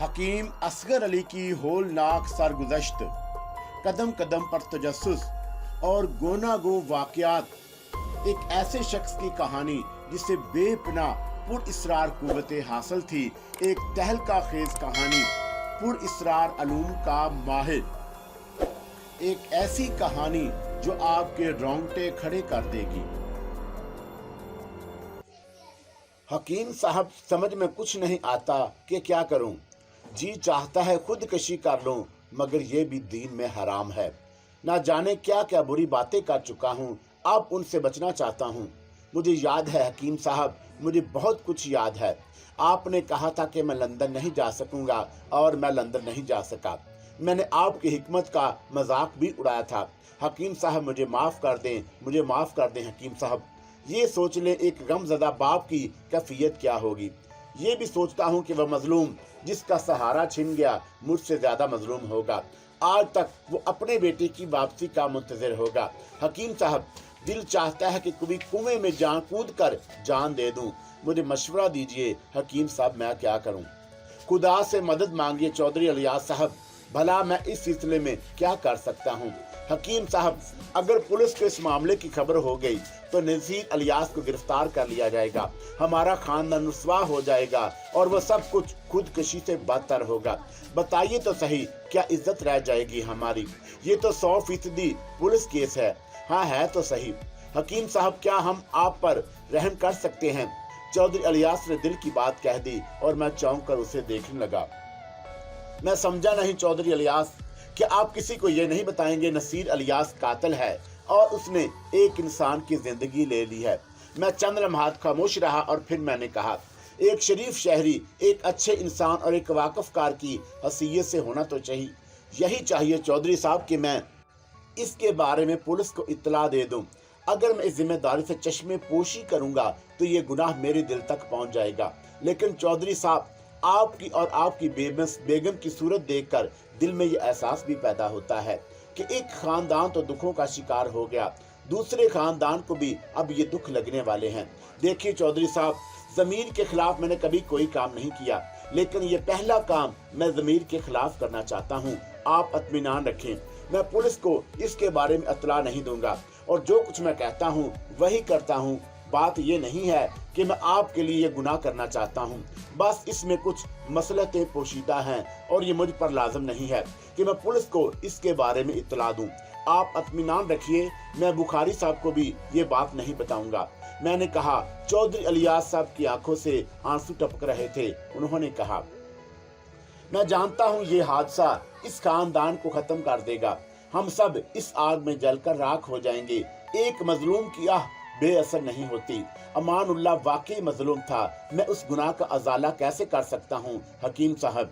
हकीम असगर अली की होलनाक सरगुज़श्त, कदम कदम पर तजस्सुस और गोनागो वाक़यात, एक ऐसे शख्स की कहानी जिसे बेपनाह पुरइस्रार कुव्वतें हासिल थी। एक तहलका खेज कहानी, पुरइस्रार अलूम का माहिर, एक ऐसी कहानी जो आपके रोंगटे खड़े कर देगी। हकीम साहब, समझ में कुछ नहीं आता कि क्या करूं। जी चाहता है खुदकशी कर लूं, मगर ये भी दीन में हराम है। ना जाने क्या क्या बुरी बातें कर चुका हूं, अब उनसे बचना चाहता हूं। मुझे याद है हकीम साहब, मुझे बहुत कुछ याद है। आपने कहा था कि मैं लंदन नहीं जा सकूंगा और मैं लंदन नहीं जा सका। मैंने आपकी हिकमत का मजाक भी उड़ाया था। हकीम साहब मुझे माफ़ कर दें, मुझे माफ़ कर दें हकीम साहब। ये सोच लें एक गमज़दा बाप की कैफियत क्या होगी। ये भी सोचता हूँ कि वह मजलूम जिसका सहारा छिन गया मुझसे ज़्यादा मजलूम होगा। आज तक वो अपने बेटे की वापसी का मुंतज़िर होगा। हकीम साहब, दिल चाहता है कि कभी कुएं में जान कूद कर जान दे दूं। मुझे मशवरा दीजिए हकीम साहब, मैं क्या करूं। खुदा से मदद मांगिए चौधरी इलियास साहब, भला मैं इस सिलसिले में क्या कर सकता हूं। हकीम साहब, अगर पुलिस को इस मामले की खबर हो गई तो नज़ीर इलियास को गिरफ्तार कर लिया जाएगा, हमारा खानदान रुसवा हो जाएगा और वह सब कुछ खुदकशी से बदतर होगा। बताइए तो सही, क्या इज्जत रह जाएगी हमारी। ये तो 100% पुलिस केस है। हाँ है तो सही। हकीम साहब, क्या हम आप पर रहम कर सकते हैं। चौधरी इलियास ने दिल की बात कह दी और मैं चौंक कर उसे देखने लगा। मैं समझा नहीं चौधरी इलियास, कि आप किसी को ये नहीं बताएंगे नसीर इलियास कातिल है और उसने एक इंसान की जिंदगी ले ली है। मैं चंद लम्हात खामोश रहा और फिर मैंने कहा, एक शरीफ शहरी, एक अच्छे इंसान और एक वाकफकार की हैसियत से होना तो चाहिए, यही चाहिए चौधरी साहब कि मैं इसके बारे में पुलिस को इत्तला दे दूं। अगर मैं इस जिम्मेदारी से चश्मे पोशी करूंगा तो ये गुनाह मेरे दिल तक पहुंच जाएगा। लेकिन चौधरी साहब, आपकी और आपकी बेगम की सूरत देखकर दिल में ये एहसास भी पैदा होता है कि एक खानदान तो दुखों का शिकार हो गया, दूसरे खानदान को भी अब ये दुख लगने वाले हैं। देखिए चौधरी साहब, ज़मीर के खिलाफ मैंने कभी कोई काम नहीं किया, लेकिन ये पहला काम मैं ज़मीर के खिलाफ करना चाहता हूँ। आप इत्मीनान रखें, मैं पुलिस को इसके बारे में इत्तला नहीं दूंगा और जो कुछ मैं कहता हूँ वही करता हूँ। बात ये नहीं है कि मैं आपके लिए ये गुनाह करना चाहता हूँ, बस इसमें कुछ मसलहतें पोशीदा हैं और ये मुझ पर लाजम नहीं है कि मैं पुलिस को इसके बारे में इत्तला दूं। आप इत्मीनान रखिए, मैं बुखारी साहब को भी ये बात नहीं बताऊंगा। मैंने कहा। चौधरी इलियास साहब की आंखों से आंसू टपक रहे थे। उन्होंने कहा, मैं जानता हूँ ये हादसा इस खानदान को खत्म कर देगा, हम सब इस आग में जलकर राख हो जाएंगे। एक मजलूम की आह बेअसर नहीं होती। अमानुल्लाह वाकई मजलूम था, मैं उस गुनाह का अजाला कैसे कर सकता हूँ हकीम साहब।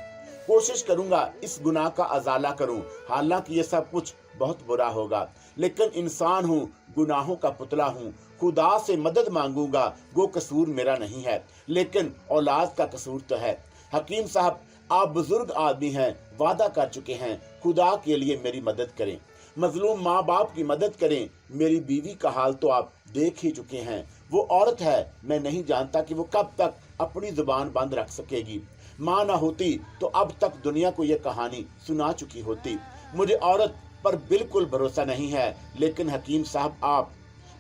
कोशिश करूंगा इस गुनाह का अजाला करूं, हालांकि ये सब कुछ बहुत बुरा होगा, लेकिन इंसान हूँ, गुनाहों का पुतला हूँ। खुदा से मदद मांगूंगा, वो कसूर मेरा नहीं है, लेकिन औलाद का कसूर तो है। हकीम साहब, आप बुजुर्ग आदमी हैं, वादा कर चुके हैं, खुदा के लिए मेरी मदद करें, मजलूम माँ बाप की मदद करें। मेरी बीवी का हाल तो आप देख ही चुके हैं, वो औरत है, मैं नहीं जानता कि वो कब तक अपनी जुबान बंद रख सकेगी। माँ ना होती तो अब तक दुनिया को ये कहानी सुना चुकी होती। मुझे औरत पर बिल्कुल भरोसा नहीं है, लेकिन हकीम साहब,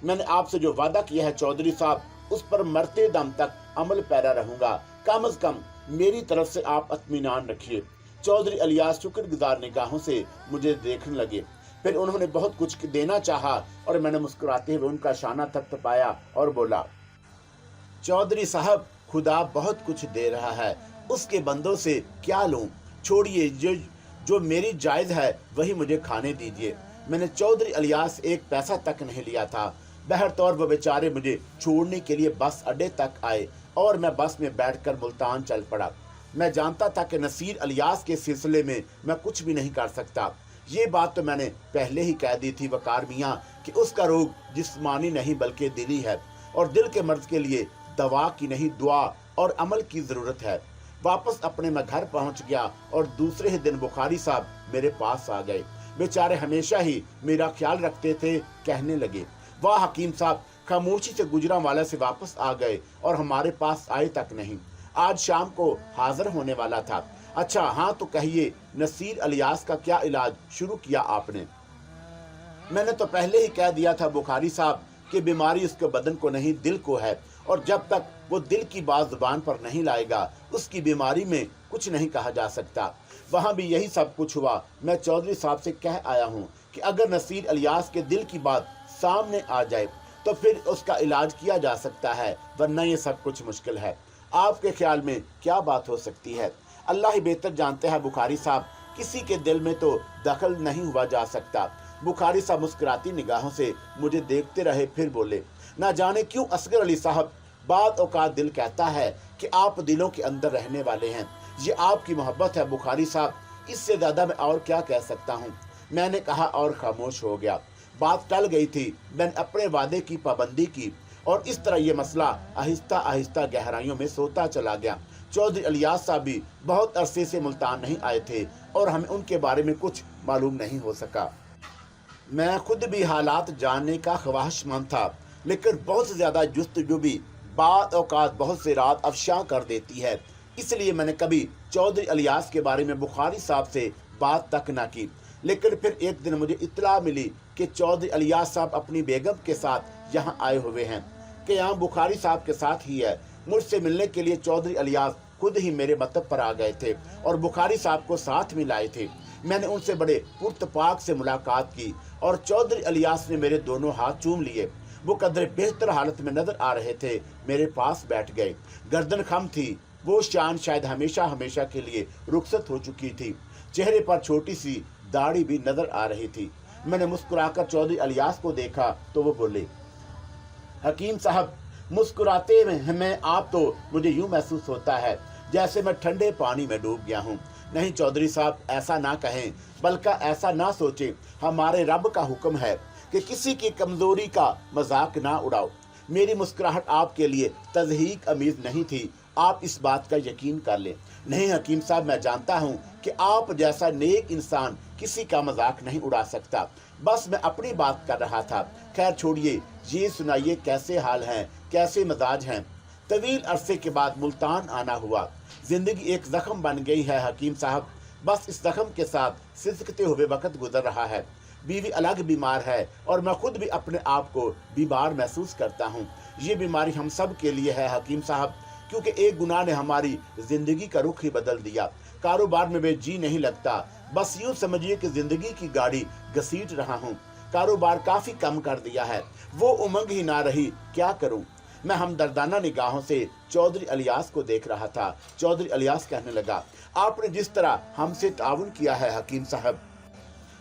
मैंने आपसे जो वादा किया है चौधरी साहब, उस पर मरते दम तक अमल पैरा रहूंगा। कम से कम मेरी तरफ से आप इत्मीनान रखिए। चौधरी इलियास शुक्रगुजार निगाहों से मुझे देखने लगे। फिर उन्होंने बहुत कुछ देना चाहा और मैंने मुस्कुराते हुए उनका शाना थपथपाया और बोला, चौधरी साहब, खुदा बहुत कुछ दे रहा है, उसके बंदों से क्या लूं। छोड़िए, जो मेरी जायज़ है वही मुझे खाने दीजिए। मैंने चौधरी इलियास एक पैसा तक नहीं लिया था। बहरतौर वो बेचारे मुझे छोड़ने के लिए बस अड्डे तक आए और मैं बस में बैठकर मुल्तान चल पड़ा। मैं जानता था कि नसीर इलियास के सिलसिले में मैं कुछ भी नहीं कर सकता। ये बात तो मैंने पहले ही कह दी थी वकार मियाँ कि उसका रोग जिस्मानी नहीं बल्कि दिली है और दिल के मर्ज के लिए दवा की नहीं, दुआ और अमल की ज़रूरत है। वापस अपने मैं घर पहुंच गया और दूसरे ही दिन बुखारी साहब मेरे पास आ गए। बेचारे हमेशा ही मेरा ख्याल रखते थे। कहने लगे, वाह हकीम साहब, खामोशी से गुजरांवाला से वापस आ गए और हमारे पास आए तक नहीं। आज शाम को हाजिर होने वाला था। अच्छा हाँ तो कहिए, नसीर अलियास का क्या इलाज शुरू किया आपने? मैंने तो पहले ही कह दिया था बुखारी साहब कि बीमारी उसके बदन को नहीं दिल को है, और जब तक वो दिल की बात जुबान पर नहीं लाएगा उसकी बीमारी में कुछ नहीं कहा जा सकता। वहाँ भी यही सब कुछ हुआ। मैं चौधरी साहब से कह आया हूँ कि अगर नसीर अलियास के दिल की बात सामने आ जाए तो फिर उसका इलाज किया जा सकता है, वरना ये सब कुछ मुश्किल है। आपके ख्याल में क्या बात हो सकती है? अल्लाह ही बेहतर जानते हैं बुखारी साहब, किसी के दिल में तो दखल नहीं हुआ जा सकता। बुखारी साहब मुस्कुराती निगाहों से मुझे देखते रहे, फिर बोले, ना जाने क्यों असगर अली साहब, बात औकात दिल कहता है कि आप दिलों के अंदर रहने वाले हैं। ये आपकी मोहब्बत है बुखारी साहब, इससे ज़्यादा मैं और क्या कह सकता हूँ। मैंने कहा और खामोश हो गया। बात टल गई थी। मैंने अपने वादे की पाबंदी की और इस तरह ये मसला आहिस्ता आहिस्ता गहराइयों में सोता चला गया। चौधरी अलियास साहब भी बहुत अरसे से मुल्तान नहीं आए थे और हमें उनके बारे में कुछ मालूम नहीं हो सका। मैं खुद भी हालात जानने का ख्वाहिशमंद था, लेकिन बहुत ज़्यादा जुस्तजू भी बात औकात बहुत से रात अफशा कर देती है। इसलिए मैंने कभी चौधरी अलियास के बारे में बुखारी साहब से बात तक ना की। लेकिन फिर एक दिन मुझे इत्तला मिली कि चौधरी अलियास साहब अपनी बेगम के साथ यहाँ आए हुए हैं, कि यहाँ बुखारी साहब के साथ ही है। मुझसे मिलने के लिए चौधरी अलियास खुद ही मेरे मतब पर आ गए थे और बुखारी साहब को साथ में लाए थे। मैंने उनसे बड़े पुरतपाक से मुलाकात की और चौधरी अलियास ने मेरे दोनों हाथ चूम लिए। वो कदरे बेहतर हालत में नजर आ रहे थे। मेरे पास बैठ गए। गर्दन खम थी। वो शान शायद हमेशा हमेशा के लिए रुखसत हो चुकी थी। चेहरे पर छोटी सी दाढ़ी भी नजर आ रही थी। मैंने मुस्कुराकर चौधरी अलियास को देखा तो वो बोले, हकीम साहब, मुस्कुराते में आप तो मुझे यूं महसूस होता है जैसे मैं ठंडे पानी में डूब गया हूँ। नहीं चौधरी साहब, ऐसा ना कहें, बल्कि ऐसा ना सोचें। हमारे रब का हुक्म है कि किसी की कमजोरी का मजाक ना उड़ाओ। मेरी मुस्कुराहट आपके लिए तज़हीक अमीज़ नहीं थी, आप इस बात का यकीन कर लें। नहीं हकीम साहब, मैं जानता हूँ कि आप जैसा नेक इंसान किसी का मजाक नहीं उड़ा सकता। बस मैं अपनी बात कर रहा था। खैर छोड़िए, ये सुनाइए कैसे हाल हैं, कैसे मिजाज हैं। तवील अरसे के बाद मुल्तान आना हुआ। जिंदगी एक जख्म बन गई है हकीम साहब। बस इस जख्म के साथ सिसकते हुए वक्त गुजर रहा है। बीवी अलग बीमार है और मैं खुद भी अपने आप को बीमार महसूस करता हूँ। ये बीमारी हम सब के लिए है हकीम साहब, क्योंकि एक गुनाह ने हमारी जिंदगी का रुख ही बदल दिया। कारोबार में जी नहीं लगता। बस यूं समझिए कि जिंदगी की गाड़ी घसीट रहा हूँ। कारोबार काफी कम कर दिया है। वो उमंग ही ना रही, क्या करूँ। मैं हमदर्दाना निगाहों से चौधरी अलियास को देख रहा था। चौधरी अलियास कहने लगा, आपने जिस तरह हमसे ताउन किया है हकीम साहब,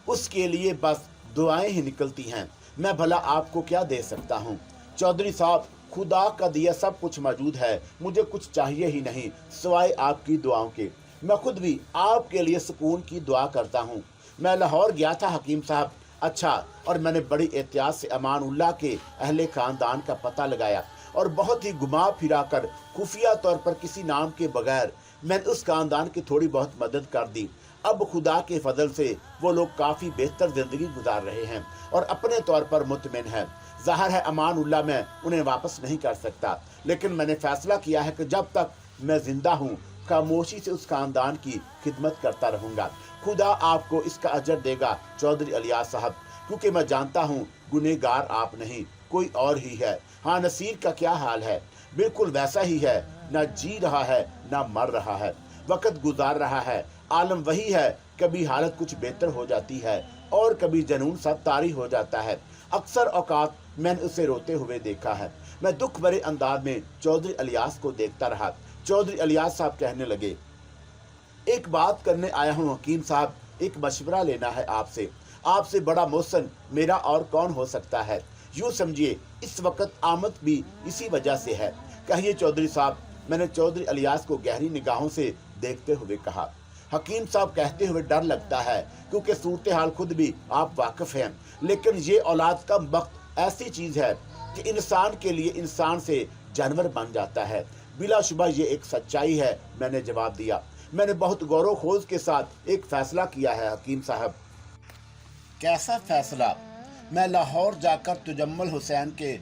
उसके लिए बस दुआएं ही निकलती हैं। मैं भला आपको क्या दे सकता हूँ। चौधरी साहब, खुदा का दिया सब कुछ मौजूद है। मुझे कुछ चाहिए ही नहीं सिवाय आपकी दुआओं के। मैं खुद भी आपके लिए सुकून की दुआ करता हूँ। मैं लाहौर गया था हकीम साहब। अच्छा, और मैंने बड़ी एहतियात से अमान उल्लाह के अहले खानदान का पता लगाया और बहुत ही घुमा फिरा कर खुफिया तौर पर किसी नाम के बगैर मैंने उस खानदान की थोड़ी बहुत मदद कर दी। अब खुदा के फजल से वो लोग काफ़ी बेहतर ज़िंदगी गुजार रहे हैं और अपने तौर पर मुतमिन हैं। ज़ाहिर है अमान उल्लाह मैं उन्हें वापस नहीं कर सकता, लेकिन मैंने फैसला किया है कि जब तक मैं ज़िंदा हूँ खामोशी से उस खानदान की खिदमत करता रहूँगा। खुदा आपको इसका अजर देगा चौधरी अलियास साहब, क्योंकि मैं जानता हूँ गुनहगार आप नहीं, कोई और ही है। हाँ, नसीर का क्या हाल है? बिल्कुल वैसा ही है, ना जी रहा है ना मर रहा है, वक्त गुजार रहा है। आलम वही है, कभी हालत कुछ बेहतर हो जाती है और कभी जनून सा तारी हो जाता है। अक्सर औकात मैंने उसे रोते हुए देखा है। मैं दुख भरे अंदाज में चौधरी अलियास को देखता रहा। चौधरी अलियास साहब कहने लगे, एक बात करने आया हूँ हकीम साहब, एक मशवरा लेना है आपसे। आपसे बड़ा मोहसन मेरा और कौन हो सकता है। यूँ समझिए इस वक्त आमद भी इसी वजह से है। कहिए चौधरी साहब। मैंने चौधरी अलियास को गहरी निगाहों से देखते हुए कहा। हकीम साहब कहते हुए डर लगता है, क्योंकि सूरत हाल खुद भी आप वाकिफ हैं, लेकिन ये औलाद का वक्त ऐसी चीज़ है कि इंसान के लिए इंसान से जानवर बन जाता है। बिलाशुबा ये एक सच्चाई है। मैंने जवाब दिया। मैंने बहुत गौर खोज के साथ एक फैसला किया है हकीम साहब। कैसा फैसला? मैं लाहौर जाकर तुजम्मल हुसैन के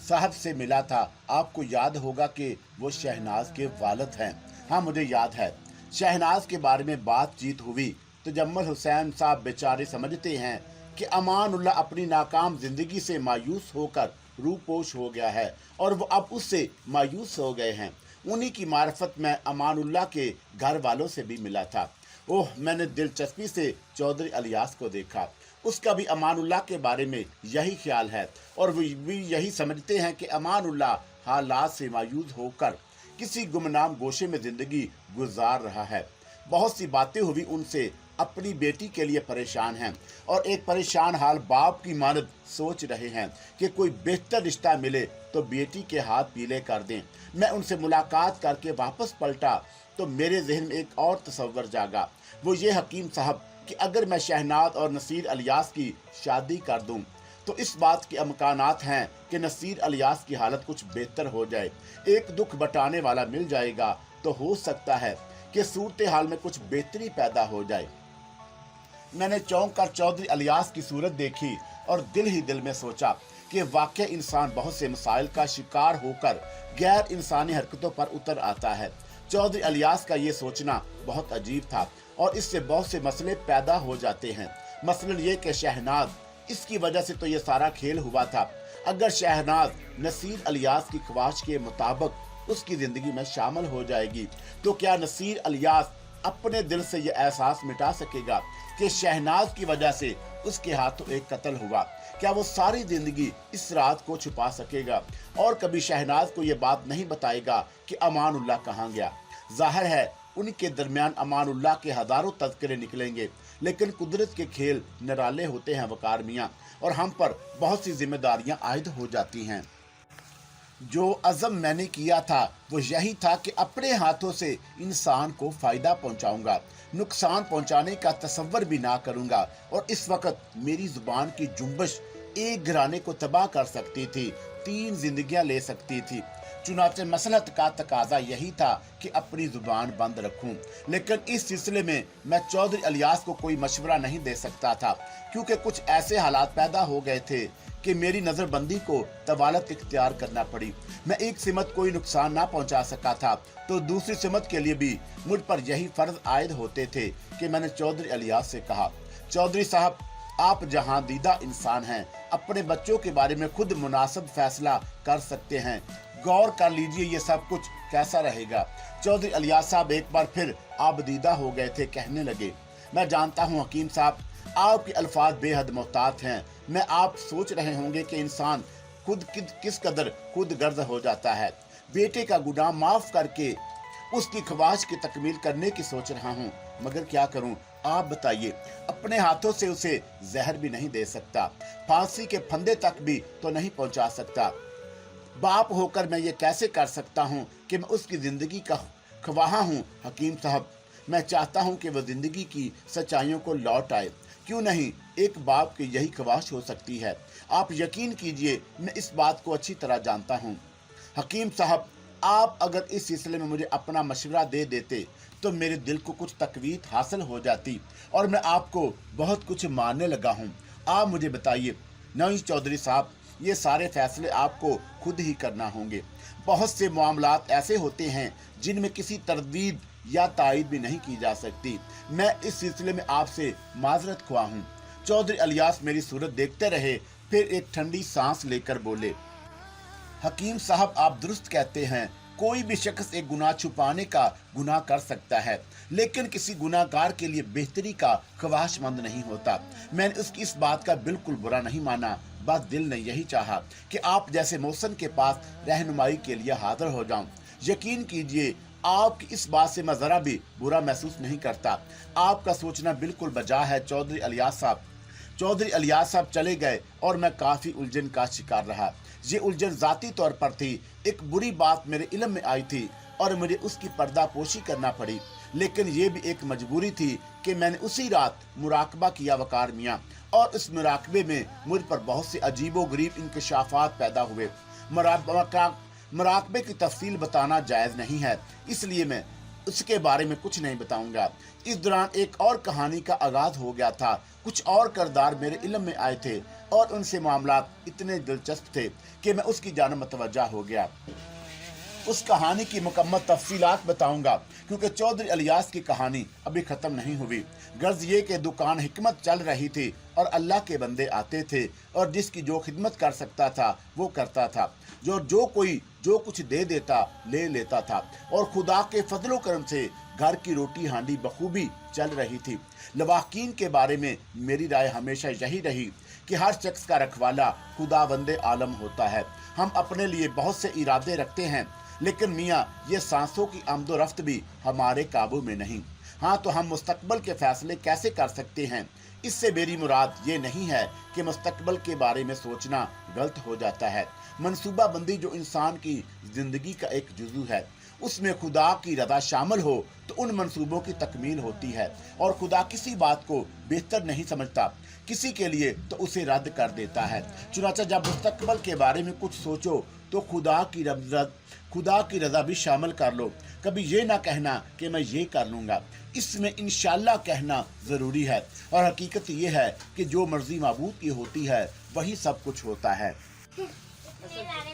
साहब से मिला था। आपको याद होगा कि वो शहनाज के वालिद हैं। हाँ मुझे याद है। शहनाज के बारे में बातचीत हुई तो जम्मल हुसैन साहब बेचारे समझते हैं कि अमानुल्लाह अपनी नाकाम जिंदगी से मायूस होकर रूपोश हो गया है और वो अब उससे मायूस हो गए हैं। उन्हीं की मार्फत में अमानुल्लाह के घर वालों से भी मिला था। ओह, मैंने दिलचस्पी से चौधरी इलियास को देखा। उसका भी अमानुल्लाह के बारे में यही ख्याल है और वो भी यही समझते हैं कि अमानुल्लाह हालात से मायूस होकर किसी गुमनाम गोशे में जिंदगी गुजार रहा है। बहुत सी बातें हुई उनसे, अपनी बेटी के लिए परेशान हैं और एक परेशान हाल बाप की मानद सोच रहे हैं कि कोई बेहतर रिश्ता मिले तो बेटी के हाथ पीले कर दें। मैं उनसे मुलाकात करके वापस पलटा तो मेरे जहन में एक और तस्वर जागा, वो ये हकीम साहब कि अगर मैं शहनाज और नसीर इलियास की शादी कर दूं तो इस बात के इम्कानात हैं कि नसीर इलियास की हालत कुछ बेहतर हो जाए। एक दुख बटाने वाला मिल जाएगा तो हो सकता है कि सूरत हाल में कुछ बेहतरी पैदा हो जाए। मैंने चौंक कर चौधरी इलियास की सूरत देखी और दिल ही दिल में सोचा कि वाकई इंसान बहुत से मसाइल का शिकार होकर गैर इंसानी हरकतों पर उतर आता है। चौधरी इलियास का ये सोचना बहुत अजीब था और इससे बहुत से मसले पैदा हो जाते हैं। मसलन ये कि शहनाज, इसकी वजह से तो ये सारा खेल हुआ था। अगर शहनाज नसीर इलियास की ख्वाहिश के मुताबिक उसकी जिंदगी में शामिल हो जाएगी तो क्या नसीर इलियास अपने दिल से ये एहसास मिटा सकेगा कि शहनाज की वजह से उसके हाथों एक कत्ल हुआ? क्या वो सारी जिंदगी इस रात को छुपा सकेगा और कभी शहनाज को ये बात नहीं बताएगा कि अमानुल्लाह कहाँ गया? जाहिर है उनके दरमियान अमानुल्लाह के हजारों तज़किरे निकलेंगे, लेकिन कुदरत के खेल निराले होते हैं वकार मियाँ, और हम पर बहुत सी जिम्मेदारियां आयद हो जाती हैं। जो अज़म मैंने किया था वो यही था कि अपने हाथों से इंसान को फ़ायदा पहुंचाऊंगा, नुकसान पहुंचाने का तसव्वुर भी ना करूंगा। और इस वक्त मेरी ज़ुबान की जुम्बश एक घराने को तबाह कर सकती थी, 3 जिंदगियां ले सकती थी। चुनाचे मसलहत का तकाजा यही था कि अपनी जुबान बंद रखूं, लेकिन इस सिलसिले में मैं चौधरी इलियास को कोई मशवरा नहीं दे सकता था, क्योंकि कुछ ऐसे हालात पैदा हो गए थे कि मेरी नज़रबंदी को तवालत इख्तियार करना पड़ी। मैं एक सिमत कोई नुकसान ना पहुंचा सका था तो दूसरी सिमत के लिए भी मुझ पर यही फर्ज आयद होते थे कि मैंने चौधरी इलियास से कहा, चौधरी साहब, आप जहां दीदा इंसान हैं, अपने बच्चों के बारे में खुद मुनासिब फैसला कर सकते हैं, गौर कर लीजिए ये सब कुछ कैसा रहेगा। चौधरी इलियास साहब एक बार फिर आबदीदा हो गए थे, कहने लगे, मैं जानता हूँ हकीम साहब, आपके अल्फाज बेहद मोहतात हैं। मैं आप सोच रहे होंगे कि इंसान खुद किस कदर खुद गर्ज हो जाता है। बेटे का गुनाह माफ करके उसकी ख्वाहिश की तकमील करने की सोच रहा हूँ, मगर क्या करूँ आप बताइए। अपने हाथों से उसे जहर भी नहीं दे सकता, फांसी के फंदे तक भी तो नहीं पहुँचा सकता। बाप होकर मैं ये कैसे कर सकता हूँ कि मैं उसकी जिंदगी का ख्वाह हूँ। हकीम साहब, मैं चाहता हूँ कि वह जिंदगी की सच्चाइयों को लौट आए। क्यों नहीं, एक बाप की यही ख्वाहिश हो सकती है। आप यकीन कीजिए, मैं इस बात को अच्छी तरह जानता हूँ। हकीम साहब, आप अगर इस सिलसिले में मुझे अपना मशवरा दे देते तो मेरे दिल को कुछ तकवीत हासिल हो जाती और मैं आपको बहुत कुछ मानने लगा हूँ। आप मुझे बताइए। नहीं चौधरी साहब, ये सारे फैसले आपको खुद ही करना होंगे। बहुत से मामलात ऐसे होते हैं जिनमें किसी तरदीद या तायद भी नहीं की जा सकती। मैं इस सिलसिले में आपसे माजरत ख्वाह हूँ। चौधरी इलियास मेरी सूरत देखते रहे, फिर एक ठंडी सांस लेकर बोले, हकीम साहब, आप दुरुस्त कहते हैं। कोई भी शख्स एक गुनाह छुपाने का गुनाह कर सकता है, लेकिन किसी गुनाहगार के लिए बेहतरी का ख्वाहिशमंद नहीं होता। मैंने उसकी इस बात का बिल्कुल बुरा नहीं माना, बस दिल ने यही चाहा कि आप जैसे मौसम के पास रहनुमाई के लिए हाजिर हो जाऊं। यकीन कीजिए, आपकी इस बात से मैं जरा भी बुरा महसूस नहीं करता। आपका सोचना बिल्कुल बजा है चौधरी इलियास साहब। चौधरी इलियास साहब चले गए और मैं काफ़ी उलझन का शिकार रहा। ये उलझन ज़ाती तौर पर थी। एक बुरी बात मेरे इल्म में आई थी और मुझे उसकी पर्दापोशी करना पड़ी, लेकिन ये भी एक मजबूरी थी कि मैंने उसी रात मुराकबा किया वकार मियाँ, और उस मुराकबे में मुझ पर बहुत से अजीबो गरीब इंकशाफात पैदा हुए। मुराकबे की तफसील बताना जायज़ नहीं है, इसलिए मैं उसके बारे में कुछ नहीं बताऊंगा। इस दौरान एक और कहानी का आगाज हो गया था। कुछ और किरदार मेरे इल्म में आए थे और उनसे मामलात इतने दिलचस्प थे कि मैं उसकी जानब मतवज्जा हो गया। उस कहानी की मुकम्मल तफसीलात बताऊंगा। क्योंकि चौधरी अलियास की कहानी अभी खत्म नहीं हुई। गर्ज ये कि दुकान हिकमत चल रही थी और अल्लाह के बंदे आते थे और जिसकी जो खिदमत कर सकता था वो करता था। जो कोई जो कुछ दे देता ले लेता था और खुदा के फजलो करम से घर की रोटी हांडी बखूबी चल रही थी। लवाकीन के बारे में मेरी राय हमेशा यही रही कि हर शख्स का रखवाला खुदावंदे आलम होता है। हम अपने लिए बहुत से इरादे रखते हैं, लेकिन मियाँ ये सांसों की आमदोरफ्त भी हमारे काबू में नहीं। हाँ, तो हम मुस्तकबल के फैसले कैसे कर सकते हैं? इससे मेरी मुराद ये नहीं है कि मुस्तकबल के बारे में सोचना गलत हो जाता है। मनसूबा बंदी जो इंसान की जिंदगी का एक जुज़ू है, उसमें खुदा की रज़ा शामिल हो तो उन मंसूबों की तकमील होती है। और खुदा किसी बात को बेहतर नहीं समझता किसी के लिए तो उसे रद्द कर देता है। चुनांचे जब मुस्तकबल के बारे में कुछ सोचो तो खुदा की रज़ा भी शामिल कर लो। कभी ये ना कहना कि मैं ये कर लूँगा, इसमें इंशाअल्लाह कहना ज़रूरी है। और हकीकत ये है कि जो मर्जी माबूद की होती है वही सब कुछ होता है।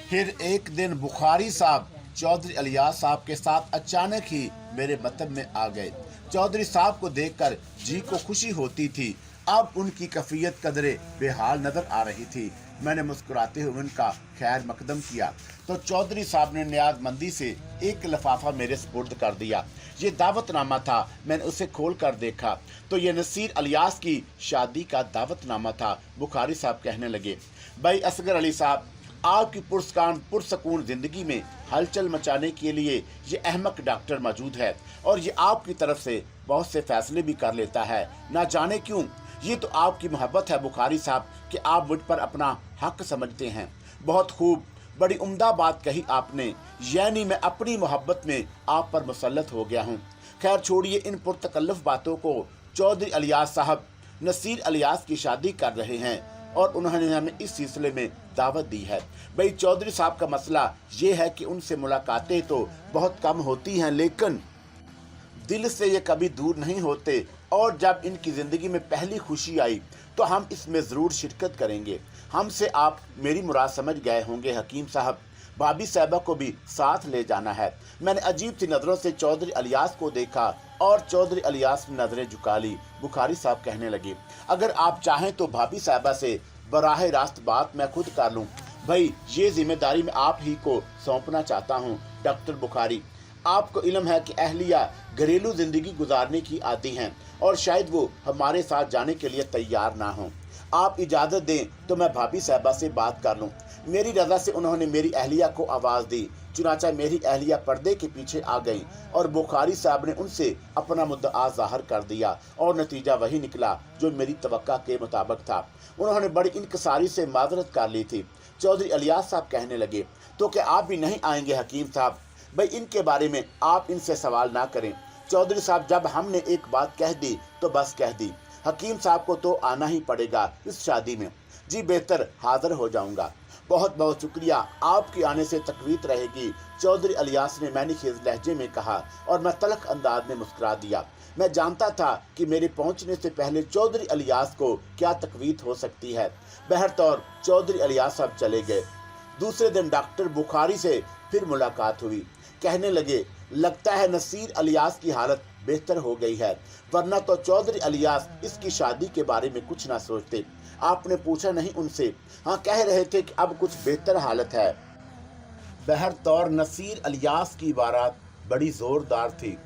फिर एक दिन बुखारी साहब चौधरी अलियास साहब के साथ अचानक ही मेरे मतब में आ गए। चौधरी साहब को देखकर जी को खुशी होती थी। अब उनकी कैफियत कदरे बेहाल नजर आ रही थी। मैंने मुस्कुराते हुए उनका खैर मकदम किया तो चौधरी साहब ने नियाज़मंदी से एक लिफाफा मेरे सुपुर्द कर दिया। ये दावतनामा था। मैंने उसे खोल कर देखा तो ये नसीर अलियास की शादी का दावतनामा था। बुखारी साहब कहने लगे, भाई असगर अली साहब, आपकी पुरसकून जिंदगी में हलचल मचाने के लिए ये अहमक डॉक्टर मौजूद है और ये आपकी तरफ से बहुत से फैसले भी कर लेता है। ना जाने क्यों, ये तो आपकी मोहब्बत है बुखारी साहब कि आप मुझ पर अपना हक समझते हैं। बहुत खूब, बड़ी उम्दा बात कही आपने, यानी मैं अपनी मोहब्बत में आप पर मुसल्लत हो गया हूँ। खैर छोड़िए इन पुरतकल्लुफ़ बातों को। चौधरी अलियास साहब नसीर अलियास की शादी कर रहे हैं और उन्होंने हमें इस सिलसिले में दावत दी है। भाई चौधरी साहब का मसला ये है कि उनसे मुलाकातें तो बहुत कम होती हैं, लेकिन दिल से ये कभी दूर नहीं होते और जब इनकी ज़िंदगी में पहली खुशी आई तो हम इसमें ज़रूर शिरकत करेंगे। हमसे आप मेरी मुराद समझ गए होंगे हकीम साहब। भाभी साहबा को भी साथ ले जाना है। मैंने अजीब सी नज़रों से चौधरी अलियास को देखा और चौधरी अलियास ने नज़रें झुका ली। बुखारी साहब कहने लगे, अगर आप चाहें तो भाभी साहबा से बराह रास्त बात मैं खुद कर लूँ। भाई ये जिम्मेदारी मैं आप ही को सौंपना चाहता हूँ। डॉक्टर बुखारी, आपको इल्म है कि अहलिया घरेलू ज़िंदगी गुजारने की आदी हैं और शायद वो हमारे साथ जाने के लिए तैयार ना हों। आप इजाज़त दें तो मैं भाभी साहबा से बात कर लूँ। मेरी रज़ा से उन्होंने मेरी अहलिया को आवाज़ दी। चुनांचे मेरी अहलिया पर्दे के पीछे आ गई और बुखारी साहब ने उनसे अपना मुद्दा ज़ाहिर कर दिया और नतीजा वही निकला जो मेरी तवक्का के मुताबिक था। उन्होंने बड़ी इनकसारी से माजरत कर ली थी। चौधरी अलियास साहब कहने लगे, तो क्या आप भी नहीं आएंगे हकीम साहब? भाई इनके बारे में आप इनसे सवाल ना करें। चौधरी साहब, जब हमने एक बात कह दी तो बस कह दी। हकीम साहब को तो आना ही पड़ेगा इस शादी में। जी बेहतर हाजिर हो जाऊंगा। बहुत बहुत शुक्रिया, आपके आने से तकवीत रहेगी। चौधरी अलियास ने मैनेखेज लहजे में कहा और मैं तलख अंदाज में मुस्कुरा दिया। मैं जानता था कि मेरे पहुंचने से पहले चौधरी अलियास को क्या तकवीत हो सकती है। बहरतौर चौधरी अलियास साहब चले गए। दूसरे दिन डॉक्टर बुखारी से फिर मुलाकात हुई। कहने लगे, लगता है नसीर अलियास की हालत बेहतर हो गई है, वरना तो चौधरी अलियास इसकी शादी के बारे में कुछ ना सोचते। आपने पूछा नहीं उनसे? हाँ, कह रहे थे कि अब कुछ बेहतर हालत है। बहरतौर नसीर अलियास की बारात बड़ी जोरदार थी।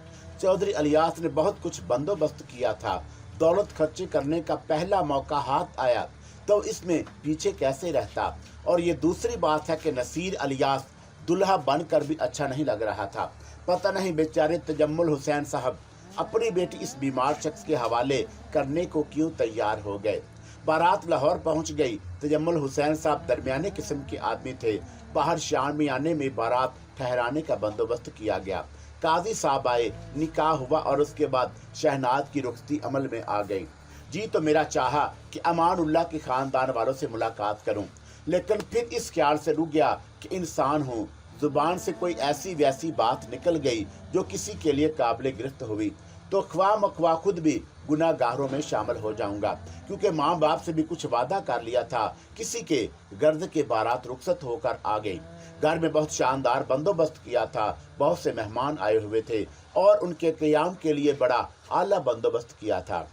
चौधरी अलियास ने बहुत कुछ बंदोबस्त किया था। दौलत खर्चे करने का पहला मौका हाथ आया तो इसमें पीछे कैसे रहता। और ये दूसरी बात है कि नसीर अलियास दुल्हा बनकर भी अच्छा नहीं लग रहा था। पता नहीं बेचारे तजम्मुल हुसैन साहब अपनी बेटी इस बीमार शख्स के हवाले करने को क्यों तैयार हो गए। बारात लाहौर पहुंच गई। तजम्मुल हुसैन साहब दरमियाने किस्म के आदमी थे। बाहर शामियाने में बारात ठहराने का बंदोबस्त किया गया। काजी साहब आए, निकाह हुआ और उसके बाद शहनाज की रुखसती अमल में आ गई। जी तो मेरा चाहा कि अमानुल्लाह के ख़ानदान वालों से मुलाकात करूं, लेकिन फिर इस ख्याल से रुक गया कि इंसान हूँ, ज़ुबान से कोई ऐसी वैसी बात निकल गई जो किसी के लिए काबिल गिरफ्त हुई तो ख्वाह मख्वाह खुद भी गुनाहगारों में शामिल हो जाऊंगा, क्योंकि माँ बाप से भी कुछ वादा कर लिया था। किसी के गर्द के बारात रुखसत होकर आ गई। घर में बहुत शानदार बंदोबस्त किया था। बहुत से मेहमान आए हुए थे। और उनके क़याम के लिए बड़ा आला बंदोबस्त किया था।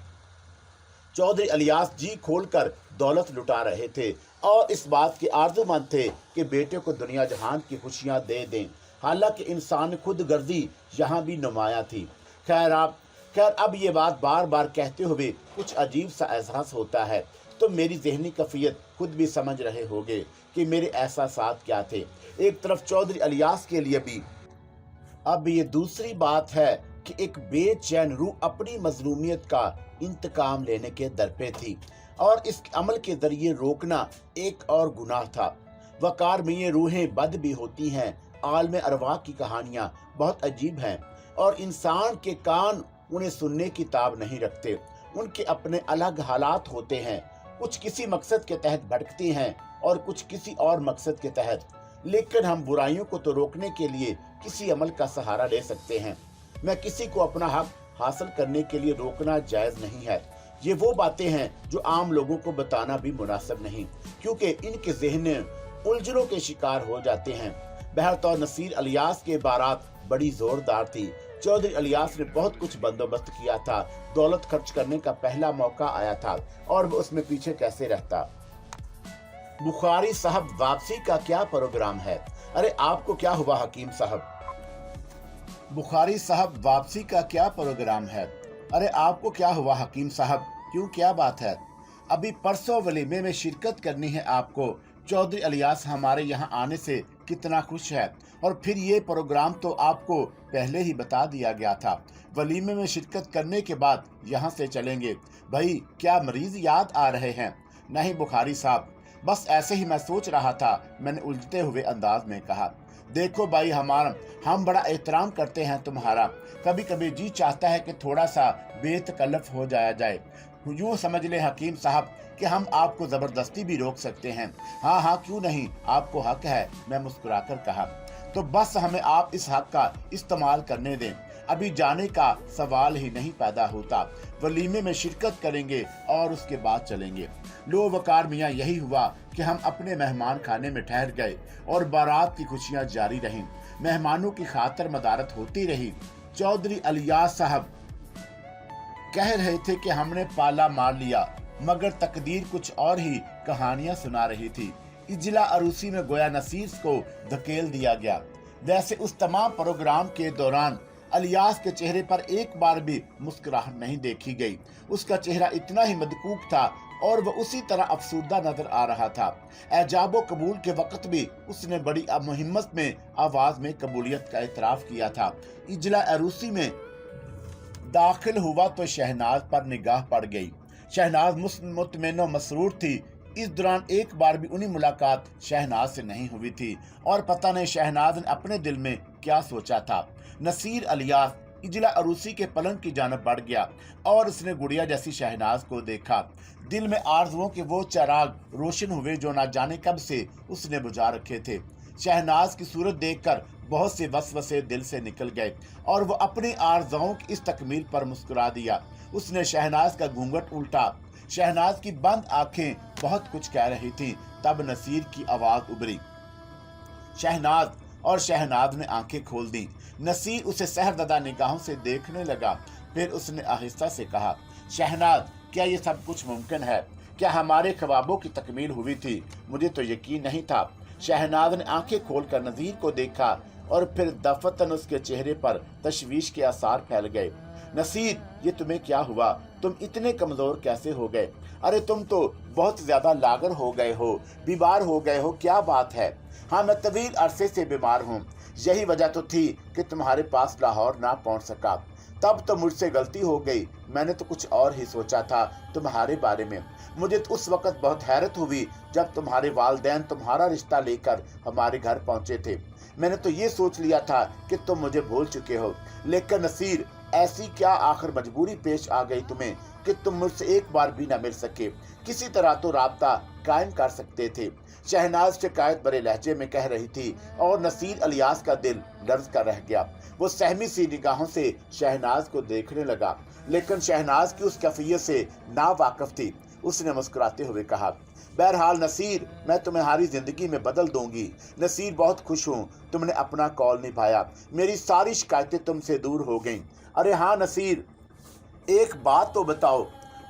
चौधरी इलियास जी खोलकर दौलत लुटा रहे थे और इस बात के आरज़ूमंद थे कि बेटे को दुनिया जहान की खुशियां दे दें। हालांकि इंसान खुद गर्जी यहाँ भी नुमाया थी। खैर अब ये बात बार बार कहते हुए कुछ अजीब सा एहसास होता है। तो मेरी ज़हनी कैफियत खुद भी समझ रहे होंगे कि मेरे एहसासात क्या थे। एक तरफ चौधरी इलियास के लिए भी अब ये दूसरी बात है कि एक बेचैन रूह अपनी मजलूमियत का इंतकाम लेने के दर पे थी और इस अमल के जरिए रोकना एक और गुनाह था। वकार में ये रूहें बद भी होती हैं। आलम अरवाह की कहानियाँ बहुत अजीब हैं और इंसान के कान उन्हें सुनने की ताब नहीं रखते। उनके अपने अलग हालात होते हैं। कुछ किसी मकसद के तहत भटकती हैं और कुछ किसी और मकसद के तहत। लेकिन हम बुराइयों को तो रोकने के लिए किसी अमल का सहारा ले सकते हैं। मैं किसी को अपना हक हासिल करने के लिए रोकना जायज़ नहीं है। ये वो बातें हैं जो आम लोगों को बताना भी मुनासिब नहीं, क्योंकि इनके ज़हन उलझनों के शिकार हो जाते हैं। बहरतौर नसीर इलियास के बारात बड़ी जोरदार थी। चौधरी इलियास ने बहुत कुछ बंदोबस्त किया था। दौलत खर्च करने का पहला मौका आया था और वो उसमें पीछे कैसे रहता। बुखारी साहब, वापसी का क्या प्रोग्राम है? अरे आपको क्या हुआ हकीम साहब? बुखारी साहब, वापसी का क्या प्रोग्राम है? अरे आपको क्या हुआ हकीम साहब? क्यों, क्या बात है? अभी परसों वलीमे में शिरकत करनी है आपको। चौधरी इलियास हमारे यहाँ आने से कितना खुश है और फिर ये प्रोग्राम तो आपको पहले ही बता दिया गया था। वलीमे में शिरकत करने के बाद यहाँ से चलेंगे। भाई क्या मरीज याद आ रहे हैं? नहीं बुखारी साहब, बस ऐसे ही मैं सोच रहा था, मैंने उलझते हुए अंदाज में कहा। देखो भाई, हम बड़ा एहतराम करते हैं तुम्हारा। कभी कभी जी चाहता है कि थोड़ा सा बेतकल्लफ हो जाए। यूँ समझ ले हकीम साहब कि हम आपको ज़बरदस्ती भी रोक सकते हैं। हाँ, क्यों नहीं, आपको हक है, मैं मुस्कुराकर कहा। तो बस हमें आप इस हक का इस्तेमाल करने दें। अभी जाने का सवाल ही नहीं पैदा होता। वलीमे में शिरकत करेंगे और उसके बाद चलेंगे। लो वकार मियाँ, यही हुआ कि हम अपने मेहमान खाने में ठहर गए और बारात की खुशियाँ जारी रहीं। मेहमानों की खातर मदारत होती रही। चौधरी इलियास साहब कह रहे थे कि हमने पाला मार लिया, मगर तकदीर कुछ और ही कहानियां सुना रही थी। इजला अरूसी में गोया नसीर को धकेल दिया गया। वैसे उस तमाम प्रोग्राम के दौरान इलियास के चेहरे पर एक बार भी मुस्कुराहट नहीं देखी गई। उसका चेहरा इतना ही मदकूक था और वह उसी तरह अफसुर्दा नजर आ रहा था। एजाबो कबूल के वक्त भी उसने बड़ी मुहिम्मत में आवाज में कबूलियत का इतराफ किया था। इजला अरूसी में दाखिल हुआ तो शहनाज पर निगाह पड़ गई। शहनाज मुतमईन मसरूर थी। इस दौरान एक बार भी उन्हीं मुलाकात शहनाज से नहीं हुई थी और पता नहीं शहनाज ने अपने दिल में क्या सोचा था। नसीर इलियास इजला अरूसी के पलंग की जानब बढ़ गया और उसने गुड़िया जैसी शहनाज को देखा। दिल में आरजुओं के वो चिराग रोशन हुए जो ना जाने कब से उसने बुझा रखे थे। शहनाज की सूरत देखकर बहुत से वसवसे दिल से निकल गए और वो अपनी आरजुओं की इस तकमील पर मुस्कुरा दिया। उसने शहनाज का घूंघट उल्टा। शहनाज की बंद आंखें बहुत कुछ कह रही थीं। तब नसीर की आवाज उभरी, शहनाज, और शहनाज ने आंखें खोल दी। नसीर उसे सहरददा निगाहों से देखने लगा। फिर उसने आहिस्ता से कहा, शहनाज, क्या ये सब कुछ मुमकिन है? क्या हमारे ख्वाबों की तकमील हुई थी? मुझे तो यकीन नहीं था। शहनाज ने आंखें खोलकर नजीर को देखा और फिर दफतन उसके चेहरे पर तशवीश के आसार फैल गए। नसीर, ये तुम्हें क्या हुआ? तुम इतने कमजोर कैसे हो गए? अरे तुम तो बहुत ज्यादा लागर हो गए हो, बीमार हो गए हो, क्या बात है? हाँ, मैं तवील अरसे से बीमार हूँ। यही वजह तो थी कि तुम्हारे पास लाहौर ना पहुँच सका। तब तो मुझसे गलती हो गई। मैंने तो कुछ और ही सोचा था तुम्हारे बारे में। मुझे तो उस वक्त बहुत हैरत हुई जब तुम्हारे वालिदैन तुम्हारा रिश्ता लेकर हमारे घर पहुंचे थे। मैंने तो ये सोच लिया था कि तुम मुझे भूल चुके हो। लेकिन नसीर, ऐसी क्या आखिर मजबूरी पेश आ गई तुम्हें कि तुम मुझसे एक बार भी न मिल सके? किसी तरह तो राब्ता कायम कर सकते थे। शहनाज शिकायत भरे लहजे में कह रही थी और नसीर इलियास का दिल लर्ज कर रह गया। वो सहमी सी निगाहों से शहनाज को देखने लगा, लेकिन शहनाज की उस कैफियत से ना वाकिफ थी। उसने मुस्कुराते हुए कहा, बहरहाल नसीर, मैं तुम्हारी जिंदगी में बदल दूंगी। नसीर, बहुत खुश हूँ, तुमने अपना कौल निभाया, मेरी सारी शिकायतें तुमसे दूर हो गईं। अरे हाँ नसीर, एक बात तो बताओ,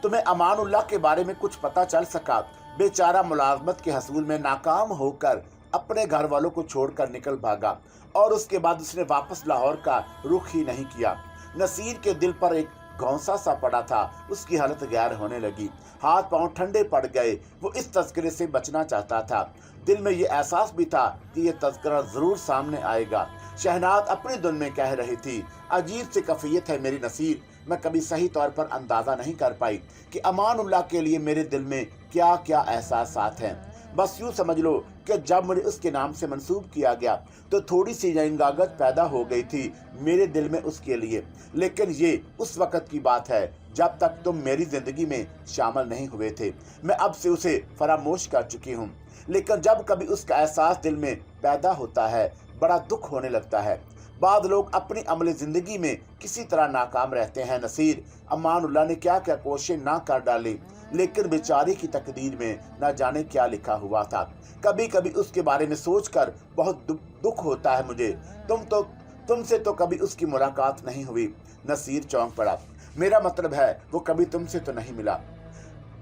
तुम्हें अमानुल्लाह के बारे में कुछ पता चल सका? बेचारा मुलाजमत के हसूल में नाकाम होकर अपने घर वालों को छोड़कर निकल भागा और उसके बाद उसने वापस लाहौर का रुख ही नहीं किया। नसीर के दिल पर एक घौंसा सा पड़ा था, उसकी हालत गैर होने लगी, हाथ पांव ठंडे पड़ गए। वो इस तस्करे से बचना चाहता था। दिल में ये एहसास भी था कि ये तस्करा जरूर सामने आएगा। शहनाज अपनी धुन में कह रही थी, अजीब सी कैफियत है मेरी नसीर, मैं कभी सही तौर पर अंदाजा नहीं कर पाई कि अमानुल्लाह के लिए मेरे दिल में क्या क्या एहसासात हैं। बस यूं समझ लो कि जब मुझे उसके नाम से मंसूब किया गया तो थोड़ी सी यंगागत पैदा हो गई थी मेरे दिल में उसके लिए, लेकिन ये उस वक़्त की बात है जब तक तुम मेरी जिंदगी में शामिल नहीं हुए थे। मैं अब से उसे फरामोश कर चुकी हूँ, लेकिन जब कभी उसका एहसास दिल में पैदा होता है बड़ा दुख होने लगता है। बाद लोग अपनी अमली जिंदगी में किसी तरह नाकाम रहते हैं। नसीर, अमानुल्लाह ने क्या क्या कोशिश ना कर डाली, लेकिन बेचारी की तकदीर में न जाने क्या लिखा हुआ था। कभी कभी उसके बारे में सोचकर बहुत दुख होता है मुझे। तुमसे तो कभी उसकी मुलाकात नहीं हुई। नसीर चौंक पड़ा। मेरा मतलब है वो कभी तुमसे तो नहीं मिला।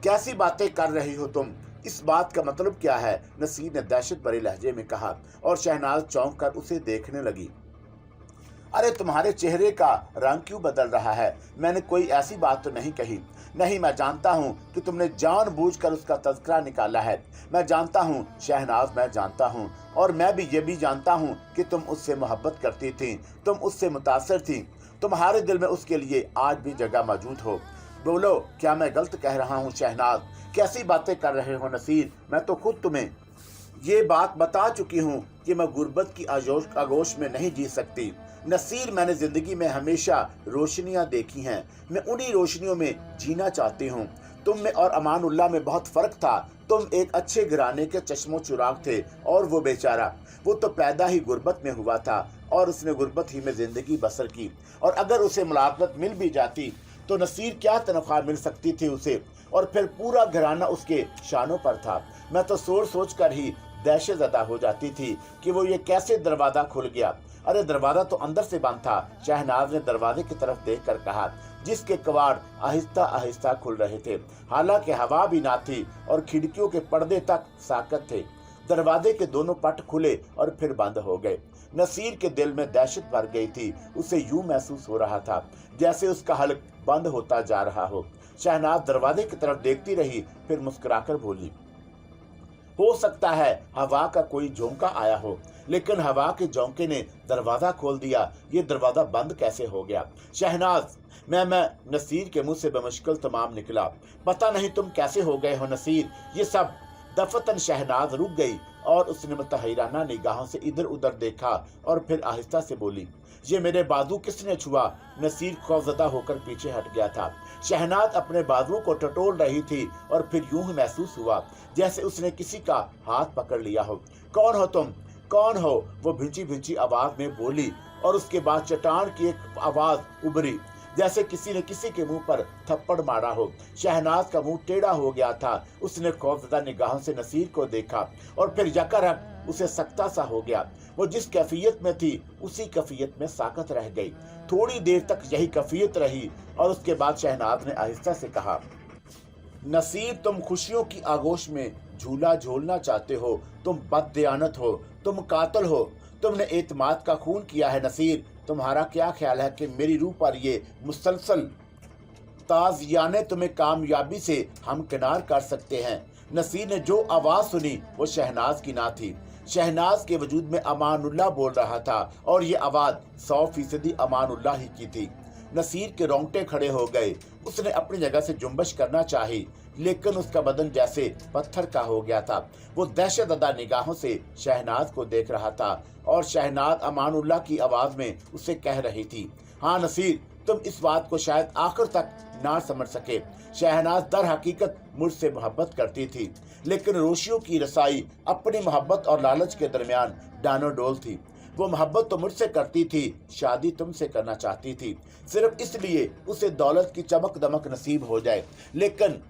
कैसी बातें कर रही हो तुम? इस बात का मतलब क्या है? नसीर ने दहशत भरे लहजे में कहा और शहनाज चौंक कर उसे देखने लगी। अरे तुम्हारे चेहरे का रंग क्यों बदल रहा है? मैंने कोई ऐसी बात तो नहीं कही। नहीं, मैं जानता हूँ कि तुमने जानबूझकर उसका तज़किरा निकाला है। मैं जानता हूँ शहनाज, मैं जानता हूँ, और मैं भी ये भी जानता हूँ कि तुम उससे मोहब्बत करती थी, तुम उससे मुतासर थी, तुम्हारे दिल में उसके लिए आज भी जगह मौजूद हो। बोलो, क्या मैं गलत कह रहा हूँ? शहनाज, कैसी बातें कर रहे हो? नसीर, मैं तो खुद तुम्हें ये बात बता चुकी हूँ कि मैं गुर्बत की आगोश में नहीं जी सकती। नसीर, मैंने जिंदगी में हमेशा रोशनियां देखी हैं, मैं उन्हीं रोशनियों में जीना चाहती हूँ। तुम में और अमानुल्लाह में बहुत फर्क था। तुम एक अच्छे घराने के चश्मो चुराग थे और वो बेचारा, वो तो पैदा ही गुर्बत में हुआ था और उसने गुर्बत ही में जिंदगी बसर की। और अगर उसे मुलाकात मिल भी जाती तो नसीर क्या तनख्वाह मिल सकती थी उसे, और फिर पूरा घराना उसके शानों पर था। मैं तो सोच कर ही दहशत ज़दा हो जाती थी कि वो ये कैसे दरवाज़ा खुल गया। अरे दरवाज़ा तो अंदर से बंद था। शहनाज ने दरवाजे की तरफ देखकर कहा, जिसके कवाड़ आहिस्ता आहिस्ता खुल रहे थे। हालांकि हवा भी ना थी और खिड़कियों के पर्दे तक साकत थे। दरवाजे के दोनों पट खुले और फिर बंद हो गए। नसीर के दिल में दहशत भर गई थी। उसे यूं महसूस हो रहा था जैसे उसका हल्क बंद होता जा रहा हो। शहनाज दरवाजे की तरफ देखती रही, फिर मुस्कुराकर बोली, हो सकता है हवा का कोई झोंका आया हो, लेकिन हवा के झोंके ने दरवाजा खोल दिया। ये दरवाजा बंद कैसे हो गया? शहनाज, मैं नसीर के मुंह से बेमुश्किल तमाम निकला, पता नहीं तुम कैसे हो गए हो नसीर, ये सब। दफतन शहनाज रुक गई और उसने मुतहैराना निगाहों से इधर उधर देखा और फिर आहिस्ता से बोली, ये मेरे बाजू किसने छुआ? नसीर खौफजदा होकर पीछे हट गया था। शहनाज अपने बाजुओं को टटोल रही थी और फिर यूं ही महसूस हुआ जैसे उसने किसी का हाथ पकड़ लिया हो। कौन हो तुम? कौन हो? वो भिंची भिंची आवाज में बोली और उसके बाद चट्टान की एक आवाज उभरी जैसे किसी ने किसी के मुंह पर थप्पड़ मारा हो। शहनाज का मुंह टेढ़ा हो गया था। उसने खौफजदा निगाहों से नसीर को देखा और फिर यकरक उसे सकता सा हो गया। वो जिस कैफियत में थी उसी कैफियत में साकत रह गई। थोड़ी देर तक यही कैफियत रही और उसके बाद शहनाज ने आहिस्ता से कहा, नसीर, तुम खुशियों की आगोश में झूला झोलना चाहते हो, तुम बददियानत हो, तुम कातिल हो, तुमने एतमाद का खून किया है। नसीर, तुम्हारा क्या ख्याल है कि मेरी रूह पर ये मुसलसल ताज़ियाने तुम्हें कामयाबी से हमकिनार कर सकते हैं? नसीर ने जो आवाज़ सुनी वो शहनाज की ना थी। शहनाज के वजूद में अमानुल्लाह बोल रहा था और ये आवाज़ 100% अमानुल्लाह ही की थी। नसीर के रोंगटे खड़े हो गए। उसने अपनी जगह से जुम्बश करना चाही, लेकिन उसका बदन जैसे पत्थर का हो गया था। वो दहशतज़दा निगाहों से शहनाज को देख रहा था और शहनाज अमानुल्लाह की आवाज़ में उसे कह रही थी, हाँ नसीर, तुम इस बात को शायद आखिर तक ना समझ सके। शहनाज दर हकीकत मुझसे मोहब्बत करती थी, लेकिन रोशियों की रसाई अपनी मोहब्बत और लालच के दरमियान डानोडोल थी। वो मोहब्बत तो मुझसे करती थी, शादी तुमसे करना चाहती थी, सिर्फ इसलिए उसे दौलत की चमक दमक नसीब हो जाए। लेकिन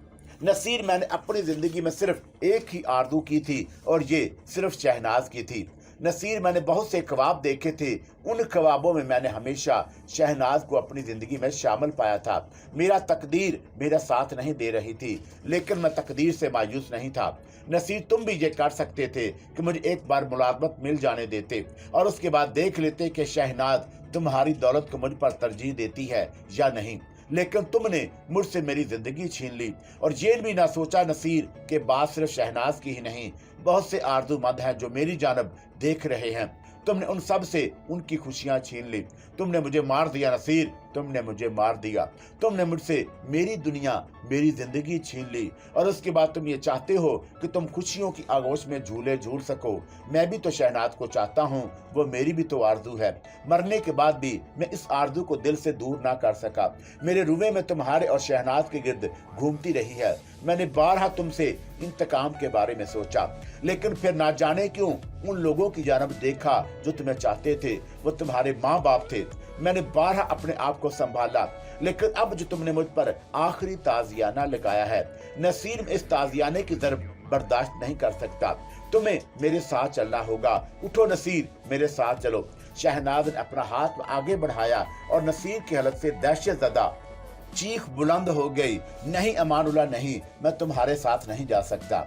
नसीर, मैंने अपनी ज़िंदगी में सिर्फ एक ही आरज़ू की थी और ये सिर्फ शहनाज की थी। नसीर, मैंने बहुत से ख्वाब देखे थे, उन ख्वाबों में मैंने हमेशा शहनाज को अपनी ज़िंदगी में शामिल पाया था। मेरा तकदीर मेरा साथ नहीं दे रही थी, लेकिन मैं तकदीर से मायूस नहीं था। नसीर, तुम भी ये कर सकते थे कि मुझे एक बार मुलाज़मत मिल जाने देते और उसके बाद देख लेते कि शहनाज तुम्हारी दौलत को मुझ पर तरजीह देती है या नहीं, लेकिन तुमने मुझसे मेरी जिंदगी छीन ली। और ये भी ना सोचा नसीर कि बात सिर्फ शहनाज की ही नहीं, बहुत से आरज़ूमंद हैं जो मेरी जानब देख रहे हैं। तुमने उन सब से उनकी खुशियां छीन ली। तुमने मुझे मार दिया नसीर, तुमने मुझे मार दिया। तुमने मुझसे मेरी दुनिया, मेरी जिंदगी छीन ली और उसके बाद तुम ये चाहते हो कि तुम खुशियों की आगोश में झूले झूल सको। मैं भी तो शहनाज को चाहता हूँ, वो मेरी भी तो आरज़ू है। मरने के बाद भी मैं इस आरज़ू को दिल से दूर ना कर सका। मेरे रुए में तुम्हारे और शहनाज के गिर्द घूमती रही है। मैंने बारहा तुमसे इंतकाम के बारे में सोचा, लेकिन फिर ना जाने क्यों उन लोगों की जानब देखा जो तुम्हें चाहते थे। वो तुम्हारे माँ बाप थे। मैंने बारहा अपने आप को संभाला, लेकिन अब जो तुमने मुझ पर आखिरी ताजियाना लगाया है नसीर, में इस ताजियाने की ज़रब बर्दाश्त नहीं कर सकता। तुम्हें मेरे साथ चलना होगा। उठो नसीर, मेरे साथ चलो। शहनाज ने अपना हाथ आगे बढ़ाया और नसीर की हालत से दहशत ज़दा चीख बुलंद हो गई। नहीं अमानुल्लाह, नहीं, मैं तुम्हारे साथ नहीं जा सकता।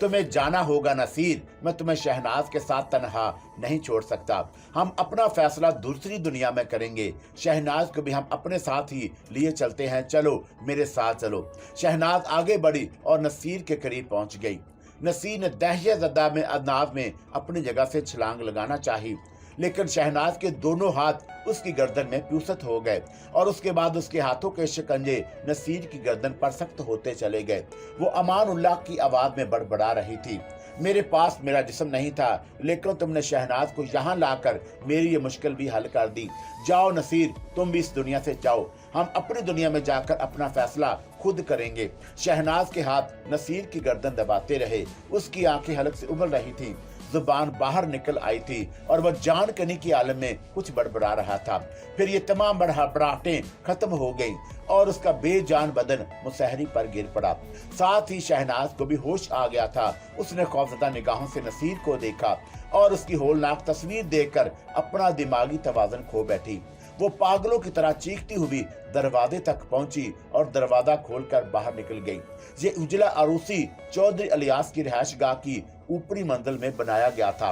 तुम्हें जाना होगा नसीर, मैं तुम्हें शहनाज के साथ तन्हा नहीं छोड़ सकता। हम अपना फैसला दूसरी दुनिया में करेंगे। शहनाज को भी हम अपने साथ ही लिए चलते हैं। चलो, मेरे साथ चलो। शहनाज आगे बढ़ी और नसीर के करीब पहुंच गई। नसीर ने दहशत ज़दा में अंदाज में अपनी जगह से छलांग लगाना चाही, लेकिन शहनाज के दोनों हाथ उसकी गर्दन में प्यूसत हो गए और उसके बाद उसके हाथों के शिकंजे नसीर की गर्दन पर सख्त होते चले गए। वो अमानुल्लाह की आवाज में बड़बड़ा रही थी, मेरे पास मेरा जिस्म नहीं था, लेकिन तुमने शहनाज को यहाँ लाकर मेरी ये मुश्किल भी हल कर दी। जाओ नसीर, तुम भी इस दुनिया से जाओ। हम अपनी दुनिया में जाकर अपना फैसला खुद करेंगे। शहनाज के हाथ नसीर की गर्दन दबाते रहे। उसकी आंखें हलक से उबल रही थी, जुबान बाहर निकल आई थी और वह जान करने की आलम में कुछ बड़बड़ा रहा था। फिर ये तमाम बड़बड़ाहटें खत्म हो गईं और उसका बेजान बदन मुसहरी पर गिर पड़ा। साथ ही शहनाज को भी होश आ गया था। उसने खौफजदा निगाहों से नसीर को देखा और उसकी होलनाक तस्वीर देखकर अपना दिमागी तवाज़ुन खो बैठी। वो पागलों की तरह चीखती हुई दरवाजे तक पहुंची और दरवाजा खोलकर बाहर निकल गई। ये उजला अरूसी चौधरी इलियास की रिहायशगाह की ऊपरी मंजिल में बनाया गया था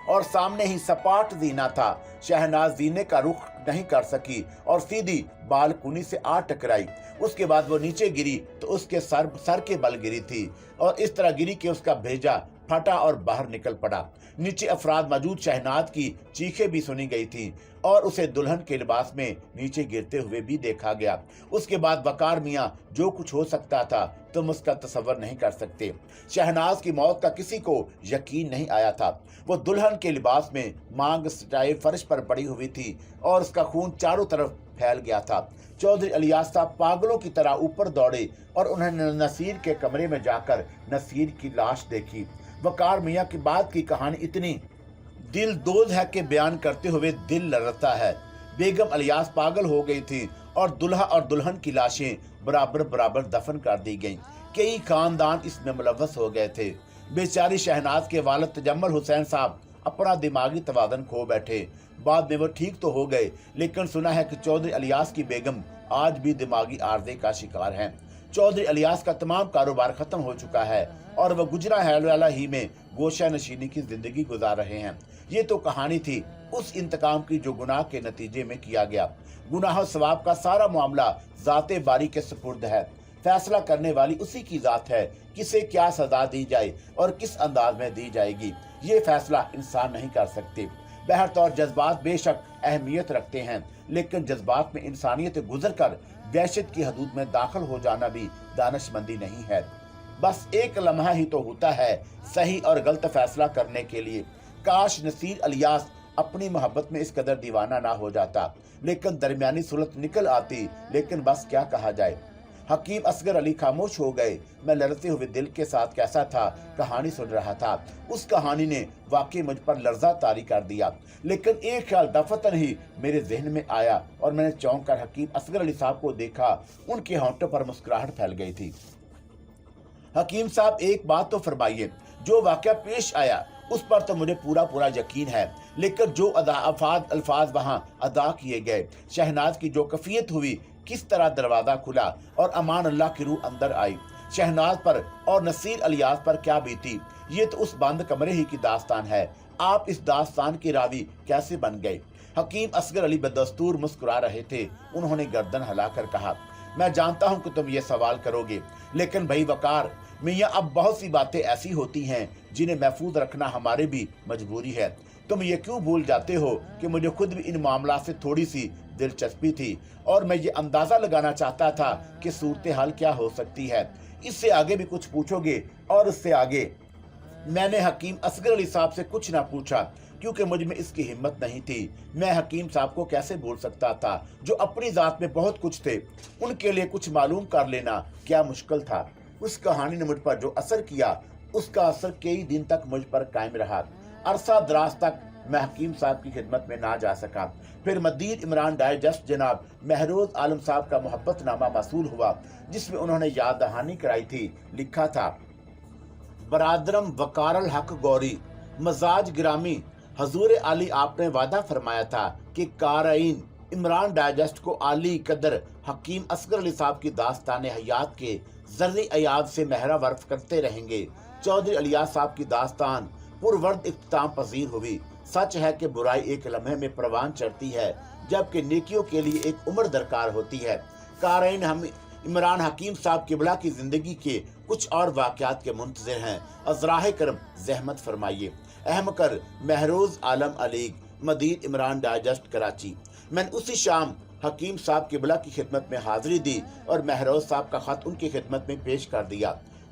और सामने ही सपाट जीना था। शहनाज जीने का रुख नहीं कर सकी और सीधी बालकुनी से आ टकराई। उसके बाद वो नीचे गिरी तो उसके सर के बल गिरी थी और इस तरह गिरी कि उसका भेजा फटा और बाहर निकल पड़ा। नीचे अफराद मौजूद शहनाज की चीखें भी सुनी गई थी और उसे दुल्हन के लिबास में नीचे गिरते हुए भी देखा गया। उसके बाद वकार मियाँ जो कुछ हो सकता था तुम उसका तसव्वुर नहीं कर सकते। शहनाज की मौत का किसी को यकीन नहीं आया था। वो दुल्हन के लिबास में मांग सटाए फर्श पर पड़ी हुई थी और उसका खून चारों तरफ फैल गया था। चौधरी इलियास साहब पागलों की तरह ऊपर दौड़े और उन्होंने नसीर के कमरे में जाकर नसीर की लाश देखी। वकार मियाँ की बात की कहानी इतनी दिल दोज है कि बयान करते हुए दिल लरजता है। बेगम इलियास पागल हो गई थी और दुल्हा और दुल्हन की लाशें बराबर बराबर दफन कर दी गईं। कई खानदान इसमें मुलव्वस हो गए थे। बेचारी शहनाज के वालिद तजम्मुल हुसैन साहब अपना दिमागी तवाज़ुन खो बैठे। बाद में वो ठीक तो हो गए, लेकिन सुना है कि चौधरी इलियास की बेगम आज भी दिमागी आर्जे का शिकार हैं। चौधरी इलियास का तमाम कारोबार खत्म हो चुका है और वह गुजरा हैलवाला ही में गोशा नशीनी की जिंदगी गुजार रहे हैं। ये तो कहानी थी उस इंतकाम की जो गुनाह के नतीजे में किया गया। गुनाह सवाब का सारा मामला ज़ाते बारी के सुपुर्द है। फैसला करने वाली उसी की ज़ात है किसे क्या सजा दी जाए और किस अंदाज में दी जाएगी। ये फैसला इंसान नहीं कर सकते। बहरतौर जज्बात बेशक अहमियत रखते हैं, लेकिन जज्बात में इंसानियत गुजर कर वहशत की हदूद में दाखिल हो जाना भी दानिशमंदी नहीं है। बस एक लम्हा ही तो होता है सही और गलत फैसला करने के लिए। काश नसीर इलियास अपनी मोहब्बत में इस कदर दीवाना ना हो जाता, लेकिन दरमियानी सुलत निकल आती। लेकिन बस क्या कहा जाए। हकीम असगर अली खामोश हो गए। मैं लड़ते हुए दिल के साथ कैसा था कहानी सुन रहा था। उस कहानी ने वाकई मुझ पर लर्जा तारी कर दिया, लेकिन एक ख्याल दफतन ही मेरे जहन में आया और मैंने चौंक कर हकीम असगर अली साहब को देखा। उनके होंठों पर मुस्कुराहट फैल गई थी। हकीम साहब एक बात तो फरमाइए, जो वाकया पेश आया उस पर तो मुझे पूरा पूरा यकीन है, लेकिन जो अल्फाज वहां अदा किए गए, शहनाज की जो कफियत हुई, किस तरह दरवाजा खुला और अमान अल्लाह की रूह अंदर आई, शहनाज पर और नसीर अलियास पर क्या बीती, ये तो उस बंद कमरे ही की दास्तान है। आप इस दास्तान के रावी कैसे बन गए? हकीम असगर अली बदस्तूर मुस्कुरा रहे थे। उन्होंने गर्दन हिलाकर कहा, मैं जानता हूं कि तुम ये सवाल करोगे, लेकिन भाई वकार मियाँ, अब बहुत सी बातें ऐसी होती हैं जिन्हें महफूज रखना हमारे भी मजबूरी है। तुम ये क्यों भूल जाते हो कि मुझे खुद भी इन मामला से थोड़ी सी दिलचस्पी थी और मैं ये अंदाजा लगाना चाहता था कि सूरत हाल क्या हो सकती है। इससे आगे भी कुछ पूछोगे और उससे आगे? मैंने हकीम असगर अली साहब से कुछ ना पूछा क्योंकि मुझ में इसकी हिम्मत नहीं थी। मैं हकीम साहब को कैसे भूल सकता था जो अपनी जात में बहुत कुछ थे, उनके लिए कुछ मालूम कर लेना क्या मुश्किल था। उस कहानी ने मुझ पर जो असर किया, उसका असर कई दिन तक मुझ पर कायम रहा। अरसा दराज तक मैं हकीम साहब की खिदमत में ना जा सका। फिर मदीर इमरान डाइजेस्ट जनाब महरोज आलम साहब का मोहब्बतनामा मसूल हुआ, जिसमें उन्होंने याद दहानी कराई थी। लिखा था, बरादरम वकारल हक गौरी, मजाज गिरामी, हजूर आली आपने वादा फरमाया था कि काराइन इमरान डाइजेस्ट को आली कदर हकीम असगर अली साहब की दास्तान हयात के जर्री अयाद से महरा वर्फ करते रहेंगे। चौधरी अलियास साहब की दास्तान पुरवर्द इख्तिताम पजीर हुई। सच है कि बुराई एक लम्हे में परवान चढ़ती है, जबकि नेकियों के लिए एक उम्र दरकार होती है। काराइन हम इमरान हकीम साहब किबला की जिंदगी के कुछ और वाकयात के मुंतज़िर हैं। अज़राह करम जहमत फरमाइए। अहमकर महरोज आलम अलीग, मदीर इमरान डाइजेस्ट कराची। मैंने उसी शाम हकीम साहब किबला की खिदमत में हाजिरी दी और महरोज साहब का खत उनकी खिदमत में पेश कर दिया।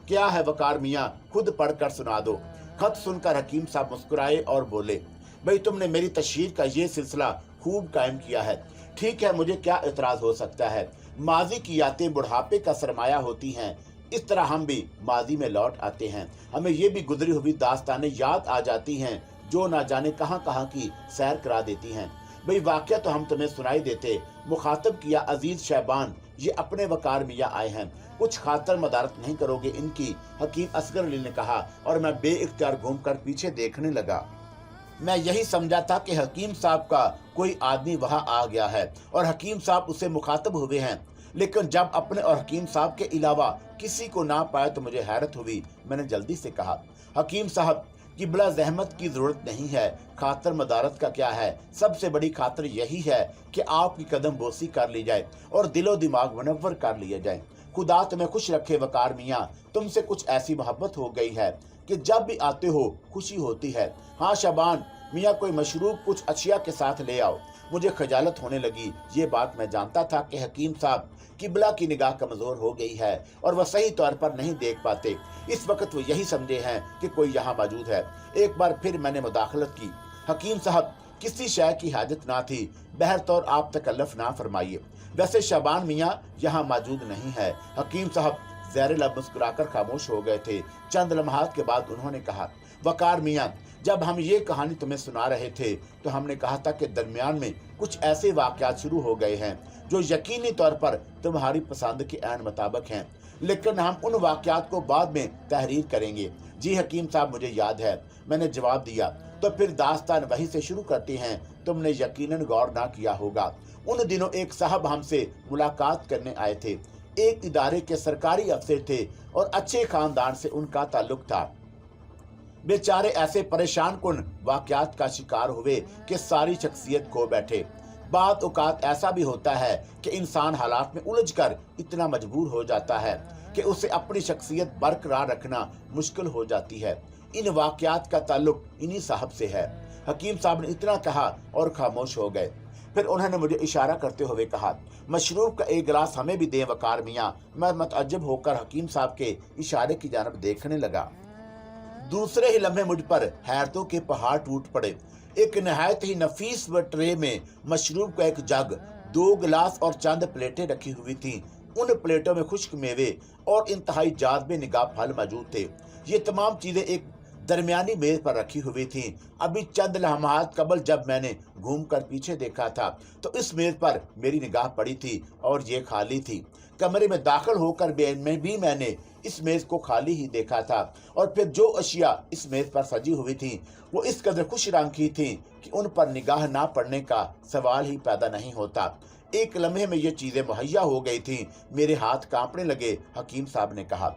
क्या है वकार मियाँ, खुद पढ़कर सुना दो। खत सुनकर हकीम साहब मुस्कुराए और बोले, भाई तुमने मेरी तशहीर का ये सिलसिला खूब कायम किया है। ठीक है, मुझे क्या एतराज हो सकता है। माजी की यादें बुढ़ापे का सरमाया होती हैं, इस तरह हम भी माजी में लौट आते हैं। हमें ये भी गुजरी हुई दास्तानें याद आ जाती हैं जो ना जाने कहाँ कहाँ की सैर करा देती हैं। भाई वाकया तो हम तुम्हें सुनाई देते। मुखातब किया, अजीज शहबान, ये अपने वकार मियाँ आए हैं, कुछ खातर मदारत नहीं करोगे इनकी? हकीम असगर अली ने कहा और मैं बेइख्तियार घूमकर पीछे देखने लगा। मैं यही समझा था कि हकीम साहब का कोई आदमी वहां आ गया है और हकीम साहब उससे मुखातब हुए हैं, लेकिन जब अपने और हकीम साहब के अलावा किसी को ना पाया तो मुझे हैरत हुई। मैंने जल्दी से कहा, हकीम साहब की बला जहमत की जरूरत नहीं है, खातर मदारत का क्या है। सबसे बड़ी खातर यही है कि आपकी कदम बोसी कर ली जाए और दिलो दिमाग मुनव्वर कर लिया जाए। खुदा तुम्हें खुश रखे वकार मियाँ, तुमसे कुछ ऐसी मोहब्बत हो गई है कि जब भी आते हो खुशी होती है। हाँ शबान मियाँ, कोई मशरूब कुछ अशिया के साथ ले आओ। मुझे खजालत होने लगी। ये बात मैं जानता था कि हकीम साहब किबला की निगाह कमजोर हो गई है और वह सही तौर पर नहीं देख पाते। इस वक्त वो यही समझे हैं कि कोई यहाँ मौजूद है। एक बार फिर मैंने मुदाखलत की, हकीम साहब किसी शय की हाजत ना थी, बहरतौर आप तकल्लुफ ना फरमाइए। वैसे शबान मियाँ यहाँ मौजूद नहीं है। हकीम साहब ज़हरे लब मुस्कुराकर खामोश हो गए थे। चंद लम्हात के बाद उन्होंने कहा, वकार मियाँ, जब हम ये कहानी तुम्हें सुना रहे थे तो हमने कहा था कि दरमियान में कुछ ऐसे वाक़यात शुरू हो गए हैं जो यकीनी तौर पर तुम्हारी पसंद के ऐन मुताबिक हैं, लेकिन हम उन वाक़यात को बाद में तहरीर करेंगे। जी हकीम साहब, मुझे याद है, मैंने जवाब दिया। तो फिर दास्तान वहीं से शुरू करते हैं। तुमने यकीनन गौर ना किया होगा, उन दिनों एक साहब हमसे मुलाकात करने आए थे। एक इदारे के सरकारी अफसर थे और अच्छे खानदान से उनका ताल्लुक था। बेचारे ऐसे परेशान कुन वाकयात का शिकार हुए कि सारी शख्सियत खो बैठे। बात औकात ऐसा भी होता है कि इंसान हालात में उलझकर इतना मजबूर हो जाता है कि उसे अपनी शख्सियत बरकरार रखना मुश्किल हो जाती है। इन वाकयात का ताल्लुक इन्हीं साहब से है। हकीम साहब ने इतना कहा और खामोश हो गए। फिर उन्होंने मुझे इशारा करते हुए कहा, मशरूब का एक गिलास हमें भी दें वकार मियाँ। मैं मतअज्जब होकर हकीम साहब के इशारे की जानब देखने लगा। दूसरे ही लम्हे मुझ पर हैरतों के पहाड़ टूट पड़े। एक नहायत ही नफीस व ट्रे में मशरूब का एक जग, 2 गिलास और चंद प्लेटें रखी हुई थीं। उन प्लेटों में खुश्क मेवे और इंतहाई जाज़बे निगाह फल मौजूद थे। ये तमाम चीजें एक दरमियानी मेज पर रखी हुई थीं। अभी चंद लम्हात कबल जब मैंने घूमकर पीछे देखा था तो इस मेज पर मेरी निगाह पड़ी थी और ये खाली थी। कमरे में दाखिल होकर में भी मैंने इस मेज को खाली ही देखा था, और फिर जो अशिया इस मेज पर सजी हुई थी वो इस कदर खुश रंगी थी कि उन पर निगाह ना पड़ने का सवाल ही पैदा नहीं होता। एक लम्हे में ये चीजें मुहैया हो गई थी। मेरे हाथ कांपने लगे। हकीम साहब ने कहा,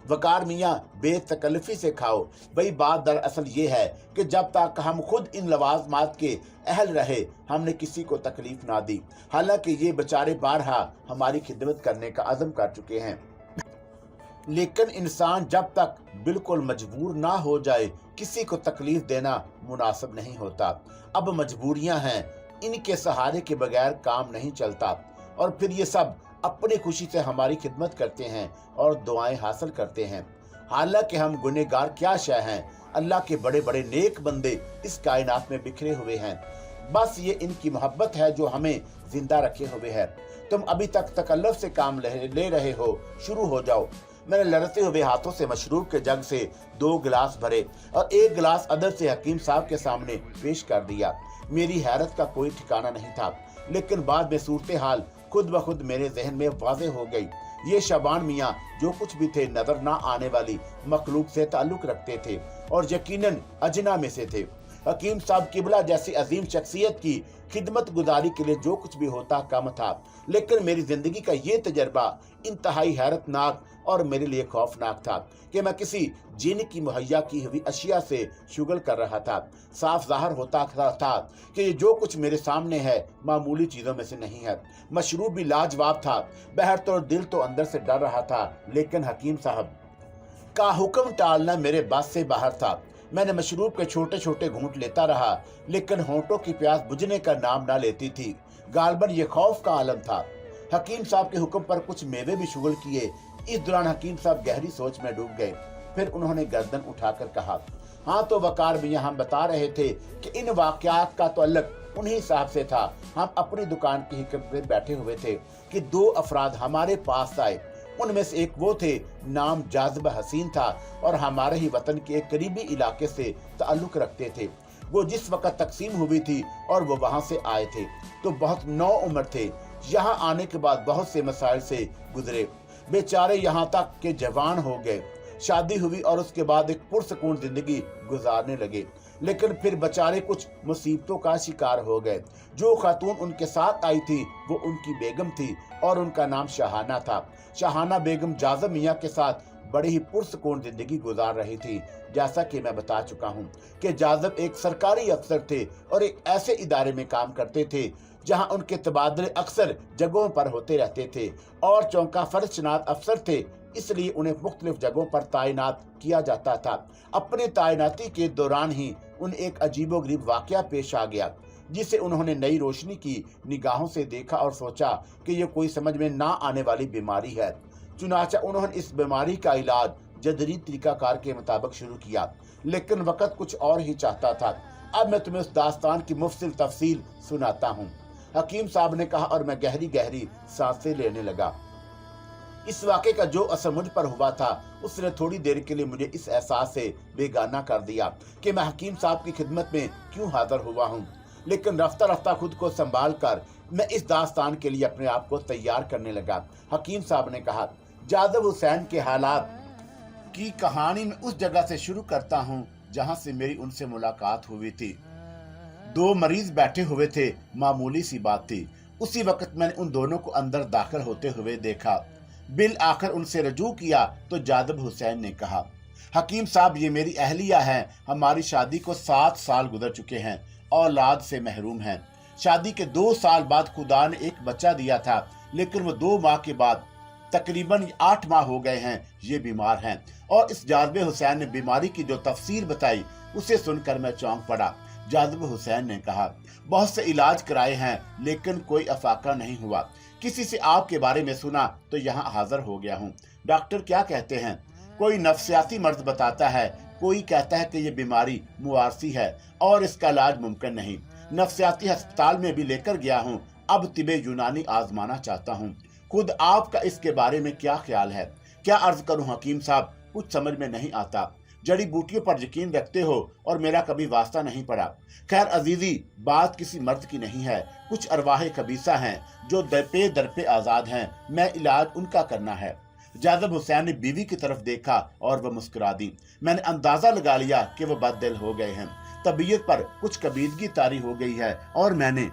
वकार मियाँ, बेतकल्लुफी से खाओ। भाई बात दरअसल ये है कि जब तक हम खुद इन लवाजमात के अहल रहे हमने किसी को तकलीफ ना दी। हालांकि ये बेचारे बारहा हमारी खिदमत करने का अज़म कर चुके हैं, लेकिन इंसान जब तक बिल्कुल मजबूर ना हो जाए किसी को तकलीफ देना मुनासिब नहीं होता। अब मजबूरियां हैं, इनके सहारे के बगैर काम नहीं चलता। और फिर ये सब अपनी खुशी से हमारी खिदमत करते हैं और दुआएं हासिल करते हैं। हालांकि हम गुनहगार क्या शय हैं, अल्लाह के बड़े बड़े नेक बंदे इस कायनात में बिखरे हुए हैं। बस ये इनकी मोहब्बत है जो हमें जिंदा रखे हुए है। तुम अभी तक तकल्लुफ से काम ले रहे हो, शुरू हो जाओ। मैंने लड़ते हुए हाथों से मशरूब के जग से 2 गिलास भरे और 1 गिलास अदब से हकीम साहब के सामने पेश कर दिया। मेरी हैरत का कोई ठिकाना नहीं था, लेकिन बाद में सूरत हाल खुद ब खुद मेरे जहन में वाज़ेह हो गई। ये शाबान मियाँ जो कुछ भी थे नजर ना आने वाली मखलूक से ताल्लुक रखते थे और यकीनन अजना में से थे। हकीम साहब किबला जैसी अजीम शख्सियत की खिदमत गुजारी के लिए जो कुछ भी होता कम था, लेकिन मेरी जिंदगी का ये तजर्बा इंतहाई हैरतनाक और मेरे लिए खौफनाक था कि मैं किसी जिन की मुहैया की हुई अशिया से शुगल कर रहा था। साफ ज़ाहिर होता था कि ये जो कुछ मेरे सामने है मामूली चीज़ों में से नहीं है। मशरूब भी लाजवाब था। बहर तो दिल तो अंदर से डर रहा था, लेकिन हकीम साहब का हुक्म टालना मेरे बस से बाहर था। मैंने मशरूब के छोटे छोटे घूंट लेता रहा, लेकिन होंठों की प्यास बुझने का नाम ना लेती थी। गालबन ये खौफ का आलम था। हकीम साहब के हुक्म पर कुछ मेवे भी शुगल किए। इस दौरान हकीम साहब गहरी सोच में डूब गए। फिर उन्होंने गर्दन उठाकर कहा, हाँ तो वकार मियाँ, हम बता रहे थे कि इन वाकयात का तअल्लुक उन्हीं साहब से था। हम अपनी दुकान की हिकमत में बैठे हुए थे कि 2 अफराद हमारे पास आए। उनमें से एक वो थे, नाम जाज़िब हसीन था और हमारे ही वतन के एक करीबी इलाके से ताल्लुक रखते थे। वो जिस वक्त तकसीम हुई थी और वो वहां से आए थे तो बहुत नौ उम्र थे। यहाँ आने के बाद बहुत से मसाइल से गुजरे। बेचारे यहाँ तक के जवान हो गए, शादी हुई और उसके बाद एक पुरसकून जिंदगी गुजारने लगे, लेकिन फिर बेचारे कुछ मुसीबतों का शिकार हो गए। जो खातून उनके साथ आई थी वो उनकी बेगम थी और उनका नाम शाहाना था। शाहाना बेगम जाज़िब मियाँ के साथ बड़ी ही पुरसकून जिंदगी गुजार रही थी। जैसा कि मैं बता चुका हूँ कि जाज़िब एक सरकारी अफसर थे और एक ऐसे इदारे में काम करते थे जहां उनके तबादले अक्सर जगहों पर होते रहते थे और चौका फर्शनात अफसर थे, इसलिए उन्हें मुख्तलिफ जगहों पर तैनात किया जाता था। अपनी तैनाती के दौरान ही उन्हें एक अजीबोगरीब वाकया पेश आ गया, जिसे उन्होंने नई रोशनी की निगाहों से देखा और सोचा कि यह कोई समझ में ना आने वाली बीमारी है। चुनाचा उन्होंने इस बीमारी का इलाज जदीद तरीकाकार के मुताबिक शुरू किया, लेकिन वक्त कुछ और ही चाहता था। अब मैं तुम्हें उस दास्तान की मुफस्सिल तफसील सुनाता हूँ, हकीम साहब ने कहा, और मैं गहरी गहरी सांसें लेने लगा। इस वाक़े का जो असर मुझ पर हुआ था उसने थोड़ी देर के लिए मुझे इस एहसास से बेगाना कर दिया कि मैं हकीम साहब की खिदमत में क्यों हाजिर हुआ हूँ। लेकिन रफ्ता रफ्ता खुद को संभाल कर मैं इस दास्तान के लिए अपने आप को तैयार करने लगा। हकीम साहब ने कहा, जाज़िब हुसैन के हालात की कहानी मैं उस जगह से शुरू करता हूँ जहाँ से मेरी उनसे मुलाकात हुई थी। 2 मरीज बैठे हुए थे, मामूली सी बात थी। उसी वक्त मैंने उन दोनों को अंदर दाखिल होते हुए देखा। बिल आखिर उनसे रजू किया तो जाज़िब हुसैन ने कहा, हकीम साहब ये मेरी अहलिया है। हमारी शादी को 7 साल गुजर चुके हैं, औलाद से महरूम हैं। शादी के 2 साल बाद खुदा ने एक बच्चा दिया था, लेकिन वो 2 माह के बाद तकरीबन 8 माह हो गए हैं ये बीमार हैं। और इस जाज़िब हुसैन ने बीमारी की जो तफसीर बताई उसे सुनकर मैं चौंक पड़ा। जाज़िब हुसैन ने कहा, बहुत से इलाज कराए हैं लेकिन कोई अफाका नहीं हुआ। किसी से आपके बारे में सुना तो यहाँ हाजिर हो गया हूँ। डॉक्टर क्या कहते हैं? कोई नफ्सियाती मर्ज बताता है, कोई कहता है कि ये बीमारी मुआरसी है और इसका इलाज मुमकिन नहीं। नफ्सियाती अस्पताल में भी लेकर गया हूँ, अब तिबे यूनानी आजमाना चाहता हूँ। खुद आपका इसके बारे में क्या ख्याल है? क्या अर्ज करूँ हकीम साहब, कुछ समझ में नहीं आता। जड़ी बूटियों पर यकीन रखते हो और मेरा कभी वास्ता नहीं पड़ा। खैर अजीजी, बात किसी मर्द की नहीं है। कुछ अरवाह कबीसा हैं जो दरपे आजाद हैं, मैं इलाज उनका करना है। जाज़ब हुसैन ने बीवी की तरफ देखा और वह मुस्कुरा दी। मैंने अंदाजा लगा लिया कि वह बददिल हो गए हैं, तबीयत पर कुछ कबीदगी तारी हो गई है। और मैंने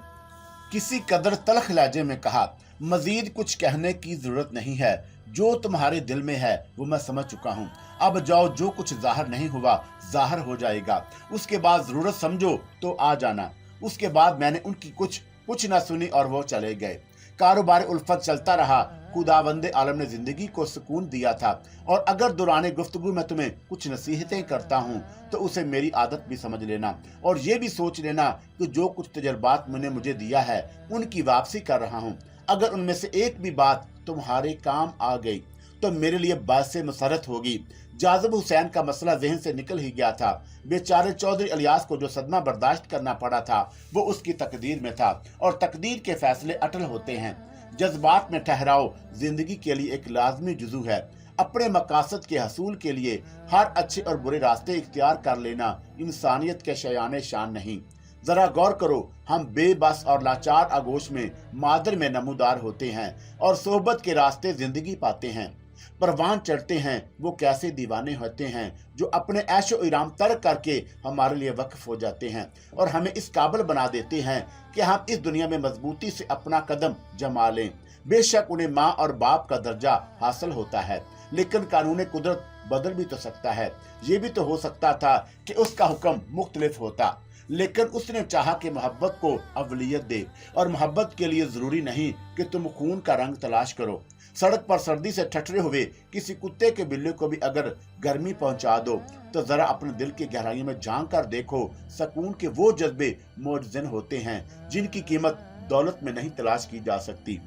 किसी कदर तलख लहजे में कहा, मजीद कुछ कहने की जरूरत नहीं है, जो तुम्हारे दिल में है वो मैं समझ चुका हूँ। अब जाओ, जो कुछ जाहिर नहीं हुआ जाहिर हो जाएगा, उसके बाद जरूरत समझो तो आ जाना। उसके बाद मैंने उनकी कुछ न सुनी और वो चले गए। कारोबार उल्फत चलता रहा। खुदावंदे आलम ने जिंदगी को सुकून दिया था, और अगर दौराने गुफ्तगू में तुम्हें कुछ नसीहतें करता हूँ तो उसे मेरी आदत भी समझ लेना, और ये भी सोच लेना कि जो कुछ तजर्बात मैंने मुझे दिया है उनकी वापसी कर रहा हूँ। अगर उनमें से एक भी बात तुम्हारे काम आ गई तो मेरे लिए बासे मसरत होगी। जाज़ब हुसैन का मसला जहन से निकल ही गया था। बेचारे चौधरी इलियास को जो सदमा बर्दाश्त करना पड़ा था वो उसकी तकदीर में था, और तकदीर के फैसले अटल होते हैं। जज्बात में ठहराव जिंदगी के लिए एक लाजमी जुजू है। अपने मकासद के हसूल के लिए हर अच्छे और बुरे रास्ते इख्तियार कर लेना इंसानियत के शयाने शान नहीं। जरा गौर करो, हम बेबस और लाचार आगोश में मादर में नमूदार होते हैं और सोहबत के रास्ते जिंदगी पाते हैं। परवान चढ़ते हैं वो कैसे दीवाने होते हैं जो अपने ऐशो इराम तर्क करके हमारे लिए वक्फ हो जाते हैं और हमें इस काबिल बना देते हैं कि हम इस दुनिया में मजबूती से अपना कदम जमा लें। बेशक उन्हें माँ और बाप का दर्जा हासिल होता है, लेकिन कानून कुदरत बदल भी तो सकता है। ये भी तो हो सकता था कि उसका हुक्म मुख्तलिफ होता, लेकिन उसने चाहा कि मोहब्बत को अवलियत दे, और मोहब्बत के लिए जरूरी नहीं कि तुम खून का रंग तलाश करो। सड़क पर सर्दी से ठठरे हुए किसी कुत्ते के बिल्ले को भी अगर गर्मी पहुंचा दो तो जरा अपने दिल की गहराइयों में झांक कर देखो, सुकून के वो जज्बे मोजज़न होते हैं जिनकी कीमत दौलत में नहीं तलाश की जा सकती।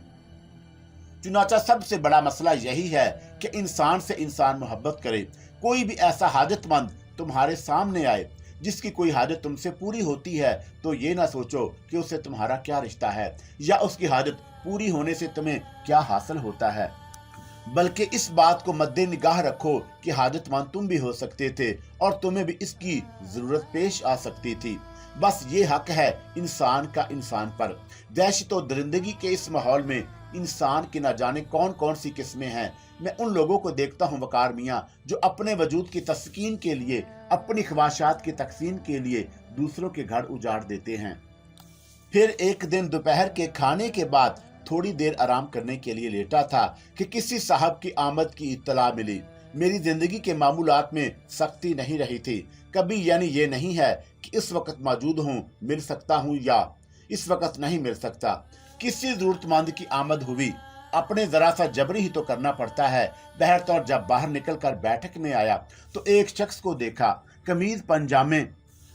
चुनाचा सबसे बड़ा मसला यही है कि इंसान से इंसान मोहब्बत करे। कोई भी ऐसा हाजतमंद तुम्हारे सामने आए जिसकी कोई हाजत तुमसे पूरी होती है तो ये ना सोचो कि उससे तुम्हारा क्या रिश्ता है या उसकी हाजत पूरी होने से तुम्हें क्या हासिल होता है, बल्कि इस बात को मद्देनिगाह रखो कि हाजतमंद तुम भी हो सकते थे और तुम्हें भी इसकी जरूरत पेश आ सकती थी। बस ये हक है इंसान का इंसान पर। दहशत और दरिंदगी के इस माहौल में इंसान की न जाने कौन कौन सी किस्में हैं। मैं उन लोगों को देखता हूँ वकार मियाँ, जो अपने वजूद की तस्कीन के लिए, अपनी ख्वाहिशात की तकसीम के लिए दूसरों के घर उजाड़ देते हैं। फिर एक दिन दोपहर के खाने के बाद थोड़ी देर आराम करने के लिए लेटा था कि किसी साहब की आमद की इत्तला मिली। मेरी जिंदगी के मामूलात में सख्ती नहीं रही थी कभी, यानी ये नहीं है कि इस वक्त मौजूद हूँ, मिल सकता हूँ या इस वक्त नहीं मिल सकता। किसी जरूरतमंद की आमद हुई, अपने जरा सा जबरी ही तो करना पड़ता है। बहरतौर जब बाहर निकलकर बैठक में आया तो एक शख्स को देखा, कमीज पंजामे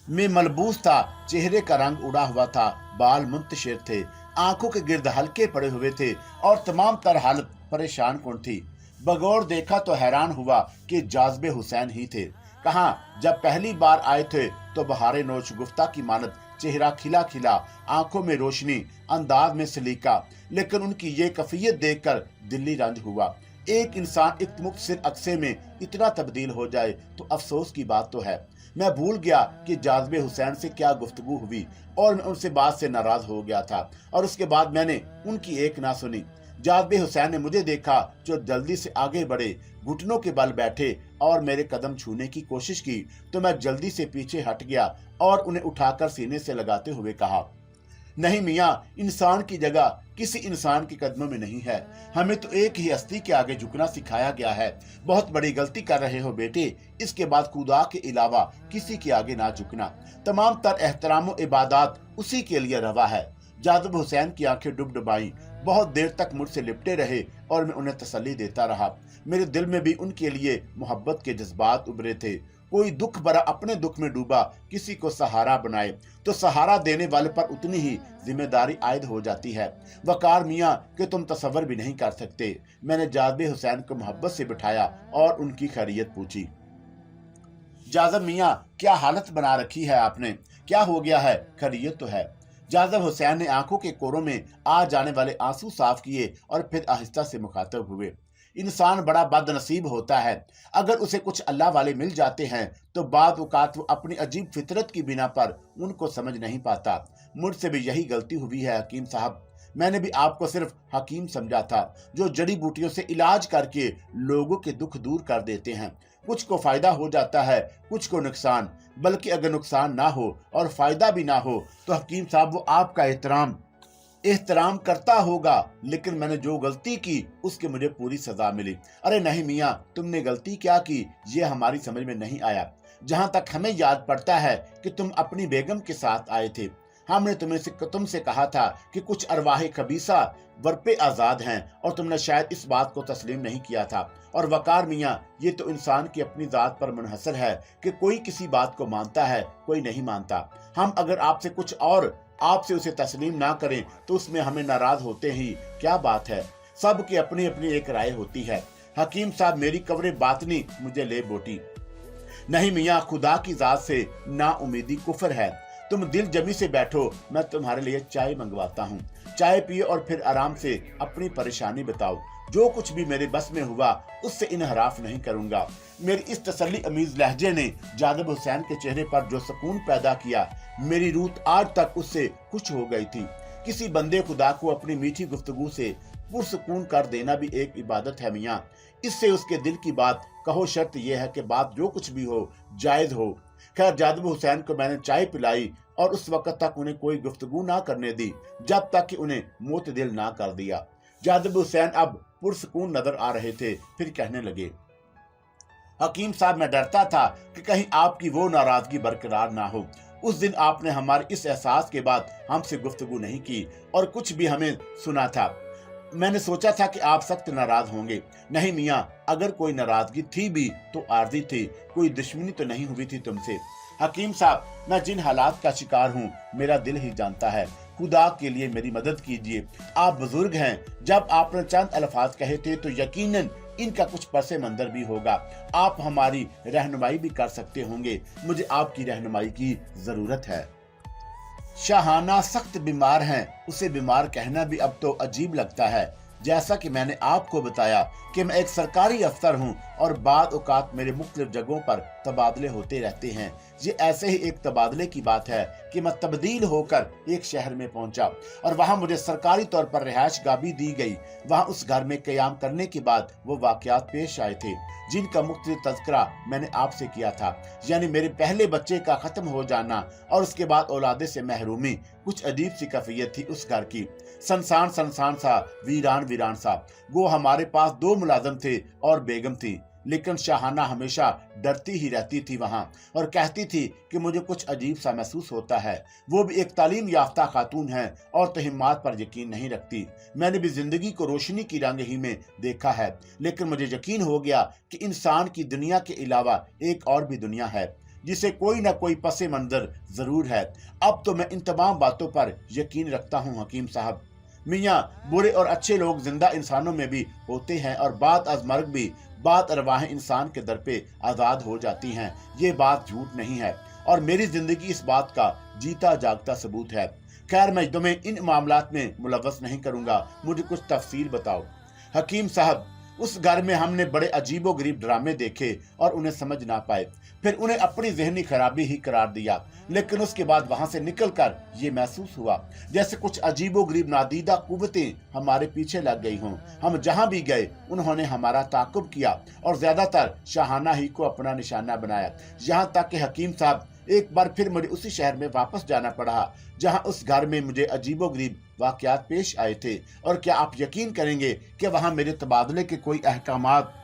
में मलबूस था, चेहरे का रंग उड़ा हुआ था, बाल मुंतशिर थे, आंखों के गिर्द हल्के पड़े हुए थे और तमाम तर हालत परेशान कौन थी। बगौर देखा तो हैरान हुआ कि जाज़बे हुसैन ही थे। कहाँ जब पहली बार आए थे तो बहारे नोश गुफ्ता की मानत, चेहरा खिला खिला, आंखों में रोशनी, अंदाज में सलीका, लेकिन उनकी ये कफियत देखकर दिल्ली रंज हुआ। एक इंसान एक मुख्तसर अक्से में इतना तब्दील हो जाए तो अफसोस की बात तो है। मैं भूल गया कि जाज़बे हुसैन से क्या गुफ्तगू हुई और मैं उनसे बात से नाराज हो गया था, और उसके बाद मैंने उनकी एक ना सुनी। जाज़बे हुसैन ने मुझे देखा जो जल्दी से आगे बढ़े, घुटनों के बल बैठे और मेरे कदम छूने की कोशिश की तो मैं जल्दी से पीछे हट गया और उन्हें उठाकर सीने से लगाते हुए कहा, नहीं मियाँ, इंसान की जगह किसी इंसान के कदमों में नहीं है। हमें तो एक ही हस्ती के आगे झुकना सिखाया गया है। बहुत बड़ी गलती कर रहे हो बेटे। इसके बाद खुदा के अलावा किसी के आगे ना झुकना। तमाम तर एहतराम व इबादत उसी के लिए रवा है। जाज़ब हुसैन की आंखें डुबडुबाई। बहुत देर तक मुझसे लिपटे रहे और मैं उन्हें तसल्ली देता रहा। मेरे दिल में भी उनके लिए मोहब्बत के जज्बात उभरे थे। कोई दुख भरा अपने दुख में डूबा किसी को सहारा बनाए तो सहारा देने वाले पर उतनी ही जिम्मेदारी आयद हो जाती है। वकार मियाँ कि तुम तसव्वुर भी नहीं कर सकते। मैंने जाज़बे हुसैन को मोहब्बत से बिठाया और उनकी खैरियत पूछी। जाज़ब मियाँ, क्या हालत बना रखी है आपने? क्या हो गया है? खैरियत तो है। जाज़ब हुसैन ने आंखों के कोरों में आ जाने वाले आंसू साफ किए और फिर आहिस्ता से मुखातब हुए। इंसान बड़ा बदनसीब होता है। अगर उसे कुछ अल्लाह वाले मिल जाते हैं तो बाद औकात वो अपनी अजीब फितरत की बिना पर उनको समझ नहीं पाता। मुझसे भी यही गलती हुई है हकीम साहब। मैंने भी आपको सिर्फ हकीम समझा था, जो जड़ी बूटियों से इलाज करके लोगों के दुख दूर कर देते हैं। कुछ को फायदा हो जाता है, कुछ को नुकसान। बल्कि अगर नुकसान ना हो और फायदा भी ना हो तो हकीम साहब वो आपका एहतराम करता होगा, लेकिन मैंने जो गलती की उसकी मुझे पूरी सजा मिली। अरे नहीं मियाँ, तुमने गलती क्या की ये हमारी समझ में नहीं आया। जहां तक हमें याद पड़ता है कि तुम अपनी बेगम के साथ आए थे। हमने तुमसे कहा था कि कुछ अरवाह खबीसा वरपे आजाद हैं और तुमने शायद इस बात को तस्लीम नहीं किया था। और वकार मियाँ, ये तो इंसान की अपनी जात पर मुनहसर है कि कोई किसी बात को मानता है, कोई नहीं मानता। हम अगर आपसे कुछ और आपसे उसे तस्लीम ना करें तो उसमें हमें नाराज होते ही क्या बात है। सब की अपनी अपनी एक राय होती है। हकीम साहब, मेरी कब्र बातनी मुझे ले बोटी। नहीं मियाँ, खुदा की जात से ना उम्मीदी कुफर है। तुम दिल जमी से बैठो, मैं तुम्हारे लिए चाय मंगवाता हूँ। चाय पियो और फिर आराम से अपनी परेशानी बताओ। जो कुछ भी मेरे बस में हुआ उससे इनहराफ नहीं करूंगा। मेरी इस तसल्ली अमीज लहजे ने जादब हुसैन के चेहरे पर जो सुकून पैदा किया, मेरी रूह आज तक उससे खुश हो गई थी। किसी बंदे खुदा को अपनी मीठी गुफ्तगू से पुरसुकून कर देना भी एक इबादत है मियाँ। इससे उसके दिल की बात कहो, शर्त यह है कि बात जो कुछ भी हो जायज हो। खैर, जादब हुसैन को मैंने चाय पिलाई और उस वक्त तक उन्हें कोई गुफ्तगू ना करने दी जब तक कि उन्हें मोतदिल ना कर दिया। जादब हुसैन अब पुरसुकून नजर आ रहे थे। फिर कहने लगे, हकीम साहब, मैं डरता था कि कहीं आपकी वो नाराजगी बरकरार ना हो। उस दिन आपने हमारे इस एहसास के बाद हमसे गुफ्तगू नहीं की और कुछ भी हमें सुना था। मैंने सोचा था कि आप सख्त नाराज होंगे। नहीं मियाँ, अगर कोई नाराजगी थी भी तो आर्जी थी, कोई दुश्मनी तो नहीं हुई थी तुमसे। हकीम साहब, मैं जिन हालात का शिकार हूँ मेरा दिल ही जानता है। खुदा के लिए मेरी मदद कीजिए। आप बुजुर्ग हैं, जब आपने चंद अल्फाज कहे थे तो यकीनन इनका कुछ पसे मंजर भी होगा। आप हमारी रहनुमाई भी कर सकते होंगे। मुझे आपकी रहनुमाई की जरूरत है। शाहाना सख्त बीमार हैं, उसे बीमार कहना भी अब तो अजीब लगता है। जैसा कि मैंने आपको बताया कि मैं एक सरकारी अफसर हूं और बाद औकात मेरे मुख्तलिफ जगहों पर तबादले होते रहते हैं। ये ऐसे ही एक तबादले की बात है कि मैं तब्दील होकर एक शहर में पहुंचा और वहां मुझे सरकारी तौर पर रिहायशगाह भी दी गई। वहां उस घर में क़याम करने के बाद वो वाक़यात पेश आए थे जिनका मुख्तलिफ तज़किरा मैंने आपसे किया था। यानी मेरे पहले बच्चे का ख़त्म हो जाना और उसके बाद औलादे से महरूमी। कुछ अजीब सी कैफियत थी उस घर की, सनसान सा, वीरान सा। वो हमारे पास 2 मुलाजिम थे और बेगम थी, लेकिन शाहाना हमेशा डरती ही रहती थी वहां और कहती थी कि मुझे कुछ अजीब सा महसूस होता है। वो भी एक तालीम याफ्ता खातून है और तहिम्मात पर यकीन नहीं रखती। मैंने भी जिंदगी को रोशनी की रंग ही में देखा है, लेकिन मुझे यकीन हो गया कि इंसान की दुनिया के अलावा एक और भी दुनिया है जिसे कोई ना कोई पसे मंजर जरूर है। अब तो मैं इन तमाम बातों पर यकीन रखता हूँ हकीम साहब। मियाँ, बुरे और अच्छे लोग जिंदा इंसानों में भी होते हैं और बात अज मर्ग भी बात अरवाहें इंसान के दर पे आज़ाद हो जाती हैं। ये बात झूठ नहीं है और मेरी जिंदगी इस बात का जीता जागता सबूत है। खैर, मैं तुम्हें इन मामलात में मुलव्वस नहीं करूंगा, मुझे कुछ तफसील बताओ। हकीम साहब, उस घर में हमने बड़े अजीबो गरीब ड्रामे देखे और उन्हें समझ ना पाए, फिर उन्हें अपनी जहनी खराबी ही करार दिया। लेकिन उसके बाद वहां से निकलकर ये महसूस हुआ जैसे कुछ अजीबो गरीब नादीदा कुव्वतें हमारे पीछे लग गई हों। हम जहां भी गए उन्होंने हमारा ताकुब किया और ज्यादातर शाहाना ही को अपना निशाना बनाया। यहाँ तक कि हकीम साहब, एक बार फिर मुझे उसी शहर में वापस जाना पड़ा जहां उस घर में मुझे अजीबो गरीब वाकयात पेश आए थे। और क्या आप यकीन करेंगे कि वहां मेरे तबादले के कोई अहकामात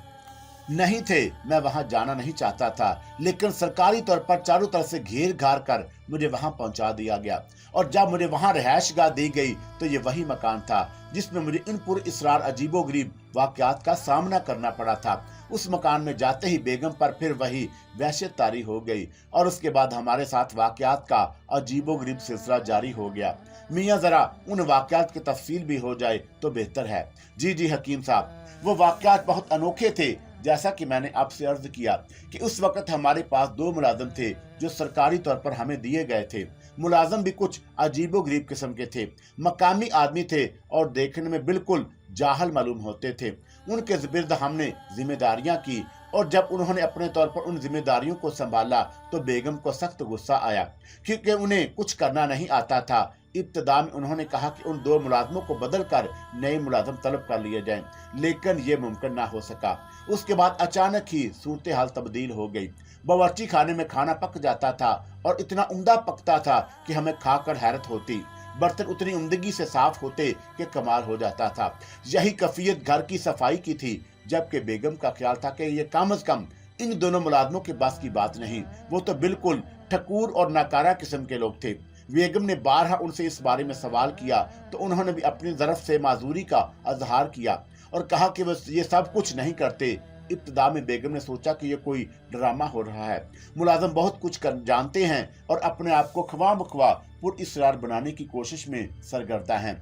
नहीं थे। मैं वहां जाना नहीं चाहता था, लेकिन सरकारी तौर पर चारों तरफ से घेर घार कर मुझे वहां पहुंचा दिया गया और जब मुझे वहां रिहायशगाह दी गई तो ये वही मकान था जिसमें मुझे इन पुर इसरार अजीबो गरीब वाकयात का सामना करना पड़ा था। उस मकान में जाते ही बेगम पर फिर वही वहशत तारी हो गई और उसके बाद हमारे साथ वाकयात का अजीबो गरीब सिलसिला जारी हो गया। मियाँ, जरा उन वाकयात की तफसील भी हो जाए तो बेहतर है। जी हकीम साहब, वो वाकयात बहुत अनोखे थे। जैसा कि मैंने आपसे अर्ज किया कि उस वक्त हमारे पास 2 मुलाजिम थे जो सरकारी तौर पर हमें दिए गए थे। मुलाजिम भी कुछ अजीबो गरीब किस्म के थे, मकामी आदमी थे और देखने में बिल्कुल जाहल मालूम होते थे। उनके ज़िर्द हमने जिम्मेदारियां की और जब उन्होंने अपने तौर पर उन जिम्मेदारियों को संभाला तो बेगम को सख्त गुस्सा आया क्योंकि उन्हें कुछ करना नहीं आता था। ابتدا में उन्होंने कहा कि उन 2 मुलाजमों को बदल कर नए मुलाजम तलब कर लिए जाएं, लेकिन ये मुमकिन ना हो सका। उसके बाद अचानक ही सूरत हाल तब्दील हो गई। बावर्ची खाने में खाना पक जाता था और इतना उम्दा पकता था कि हमें खाकर हैरत होती। बर्तन उतनी उम्दगी से साफ होते कि कमाल हो जाता था। यही कैफियत घर की सफाई की थी, जबकि बेगम का ख्याल था कि ये कम अज कम इन दोनों मुलाजमों के बस की बात नहीं, वो तो बिल्कुल ठकूर और नाकारा किस्म के लोग थे। बेगम ने बारहा उनसे इस बारे में सवाल किया तो उन्होंने भी अपनी तरफ से माजूरी का इजहार किया और कहा कि वो ये सब कुछ नहीं करते। इब्तिदा में बेगम ने सोचा कि ये कोई ड्रामा हो रहा है, मुलाजम बहुत कुछ जानते हैं और अपने आप को ख्वा मख्वा पुरइसरार बनाने की कोशिश में सरगर्दा हैं।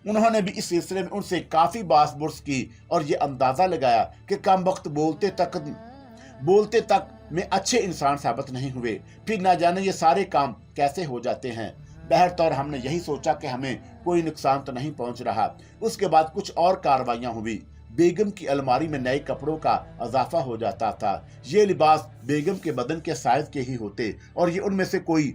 उन्होंने भी इस सिलसिले में उनसे काफी बास बुर्स की और ये अंदाजा लगाया कि कम वक्त बोलते तक में अच्छे इंसान साबित नहीं हुए, फिर ना जाने ये सारे काम कैसे हो जाते हैं। बहरतौर हमने यही सोचा कि हमें कोई नुकसान तो नहीं पहुंच रहा। उसके बाद कुछ और कार्रवाइयां हुई। बेगम की अलमारी में नए कपड़ों का इजाफा हो जाता था। ये लिबास बेगम के बदन के साइज के ही होते और ये उनमें से कोई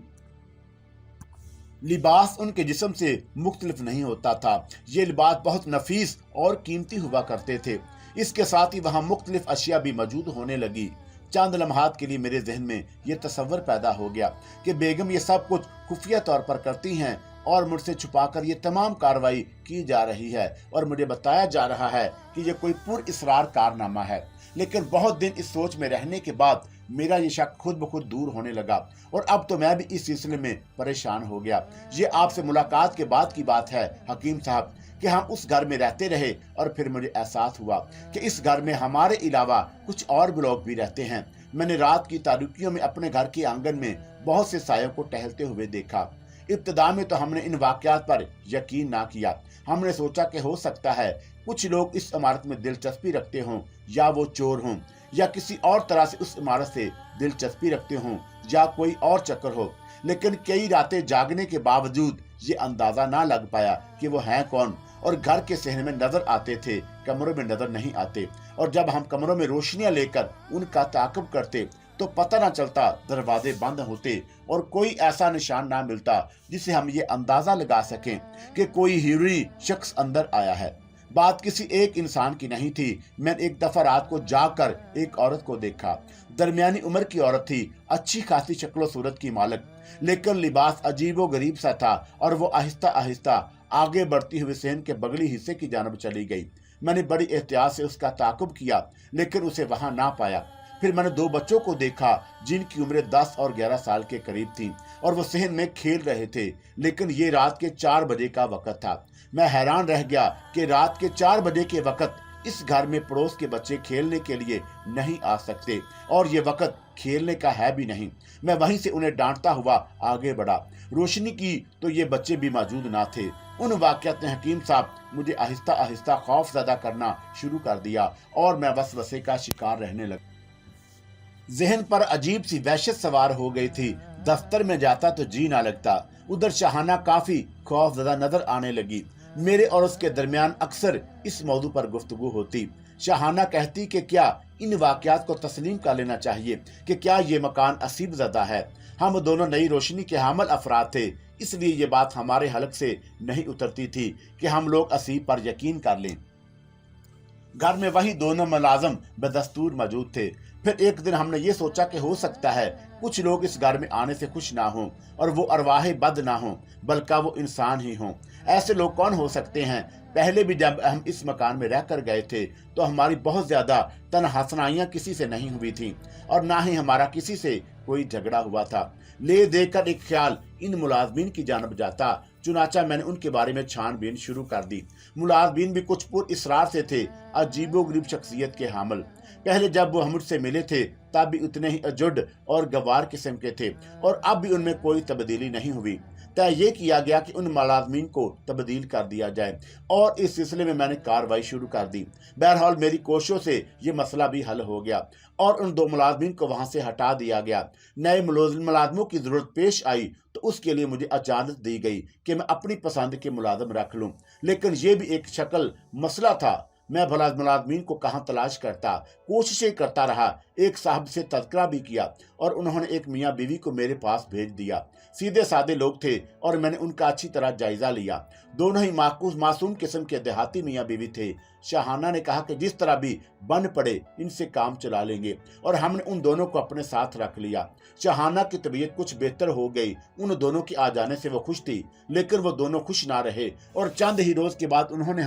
लिबास उनके जिस्म से मुख्तलिफ नहीं होता था। ये लिबास बहुत नफीस और कीमती हुआ करते थे। इसके साथ ही वहाँ मुख्तलिफ अशिया भी मौजूद होने लगी। चंद लम्हात के लिए मेरे जहन में यह तस्वर पैदा हो गया कि बेगम ये सब कुछ खुफिया तौर पर करती हैं और मुझसे छुपाकर ये तमाम कार्रवाई की जा रही है और मुझे बताया जा रहा है कि ये कोई पुरइसरार कारनामा है। लेकिन बहुत दिन इस सोच में रहने के बाद मेरा ये शक खुद ब खुद दूर होने लगा और अब तो मैं भी इस सिलसिले में परेशान हो गया। ये आपसे मुलाकात के बाद की बात है हकीम साहब कि हम उस घर में रहते रहे और फिर मुझे एहसास हुआ कि इस घर में हमारे अलावा कुछ और भी लोग भी रहते हैं। मैंने रात की तारीकियों में अपने घर के आंगन में बहुत से सायों को टहलते हुए देखा। इब्तिदा में तो हमने इन वाकयात पर यकीन ना किया। हमने सोचा कि हो सकता है कुछ लोग इस इमारत में दिलचस्पी रखते हों, या वो चोर हों, या किसी और तरह से उस इमारत से दिलचस्पी रखते हों, या कोई और चक्कर हो। लेकिन कई रातें जागने के बावजूद ये अंदाजा ना लग पाया कि वो हैं कौन। और घर के सहने में नजर आते थे, कमरों में नजर नहीं आते। और जब हम कमरों में रोशनियां लेकर उनका ताक़ुब करते तो पता ना चलता दरवाजे बंद होते और कोई ऐसा निशान ना मिलता जिससे हम ये अंदाजा लगा सकें कि कोई हिरी शख्स अंदर आया है। बात किसी एक इंसान की नहीं थी। मैंने एक दफा रात को जाकर एक औरत को देखा। दरमियानी उम्र की औरत थी, अच्छी खासी शक्लो सूरत की मालिक, लेकिन लिबास अजीबो गरीब सा था और वो आहिस्ता आहिस्ता आगे बढ़ती हुई सहन के बगली हिस्से की जानब चली गई। मैंने बड़ी एहतियात से उसका ताक़ुब किया, लेकिन उसे वहां ना पाया। फिर मैंने 2 बच्चों को देखा जिनकी उम्र 10 और 11 साल के करीब थी और वो सहन में खेल रहे थे, लेकिन ये रात के 4 बजे का वक्त था। मैं हैरान रह गया कि रात के 4 बजे के वक्त इस घर में पड़ोस के बच्चे खेलने के लिए नहीं आ सकते और ये वक्त खेलने का है भी नहीं। मैं वहीं से उन्हें डांटता हुआ आगे बढ़ा। रोशनी की तो ये बच्चे भी मौजूद ना थे। उन वाक़यात ने हकीम साहब मुझे आहिस्ता आहिस्ता खौफज़दा करना शुरू कर दिया और मैं वसवसे का शिकार रहने लगा। जहन पर अजीब सी वहशत सवार हो गई थी। दफ्तर में जाता तो जी ना लगता। उधर शाहाना काफी खौफज़दा नजर आने लगी। मेरे और उसके दरमियान अक्सर इस मौजू पर गुफ्तगू होती। शाहाना कहती कि क्या इन वाक़यात को तस्लीम कर लेना चाहिए कि क्या ये मकान असीब ज़दा है। हम दोनों नई रोशनी के हामिल अफराद थे, इसलिए ये बात हमारे हलक से नहीं उतरती थी कि हम लोग असीब पर यकीन कर लें। घर में वही दोनों मुलाजम बदस्तूर मौजूद थे। फिर एक दिन हमने ये सोचा कि हो सकता है कुछ लोग इस घर में आने से खुश ना हों और वो अरवाहे बद ना हों, बल्कि वो इंसान ही हों। ऐसे लोग कौन हो सकते हैं? पहले भी जब हम इस मकान में रहकर गए थे तो हमारी बहुत ज्यादा तन्हासनाइयां किसी से नहीं हुई थी और ना ही हमारा किसी से कोई झगड़ा हुआ था। ले देकर एक ख्याल इन मुलाजमीन की जानब जाता, चुनाचा मैंने उनके बारे में छानबीन शुरू कर दी। मुलाजमीन भी कुछ पुरइसरार से थे, अजीबोगरीब शख्सियत के हामिल। पहले जब वो मुझसे मिले थे तब भी उतने ही अजुड और गवार किस्म के थे और अब भी उनमें कोई तब्दीली नहीं हुई। तय ये किया गया कि उन मुलाजमीन को तब्दील कर दिया जाए और इस सिलसिले में मैंने कार्रवाई शुरू कर दी। बहरहाल मेरी कोशिशों से ये मसला भी हल हो गया और उन 2 मुलाजमीन को वहां से हटा दिया गया। नए मुलाजमों की जरूरत पेश आई तो उसके लिए मुझे इजाजत दी गई कि मैं अपनी पसंद के मुलाजम रख लूं, लेकिन ये भी एक शक्ल मसला था। मैं भला मुलाजमीन को कहाँ तलाश करता, कोशिशें करता रहा। एक साहब से तज़किरा भी किया और उन्होंने एक मियाँ बीवी को मेरे पास भेज दिया। सीधे सादे लोग थे और मैंने उनका अच्छी तरह जायजा लिया। दोनों ही मासूम किस्म के देहाती मियाँ बीवी थे। शाहाना ने कहा कि जिस तरह भी बन पड़े इनसे काम चला लेंगे, और हमने उन दोनों को अपने साथ रख लिया। शाहाना की तबीयत कुछ बेहतर हो गई। उन दोनों के आ जाने से वो खुश थी, लेकिन वो दोनों खुश ना रहे और चंद ही रोज के बाद उन्होंने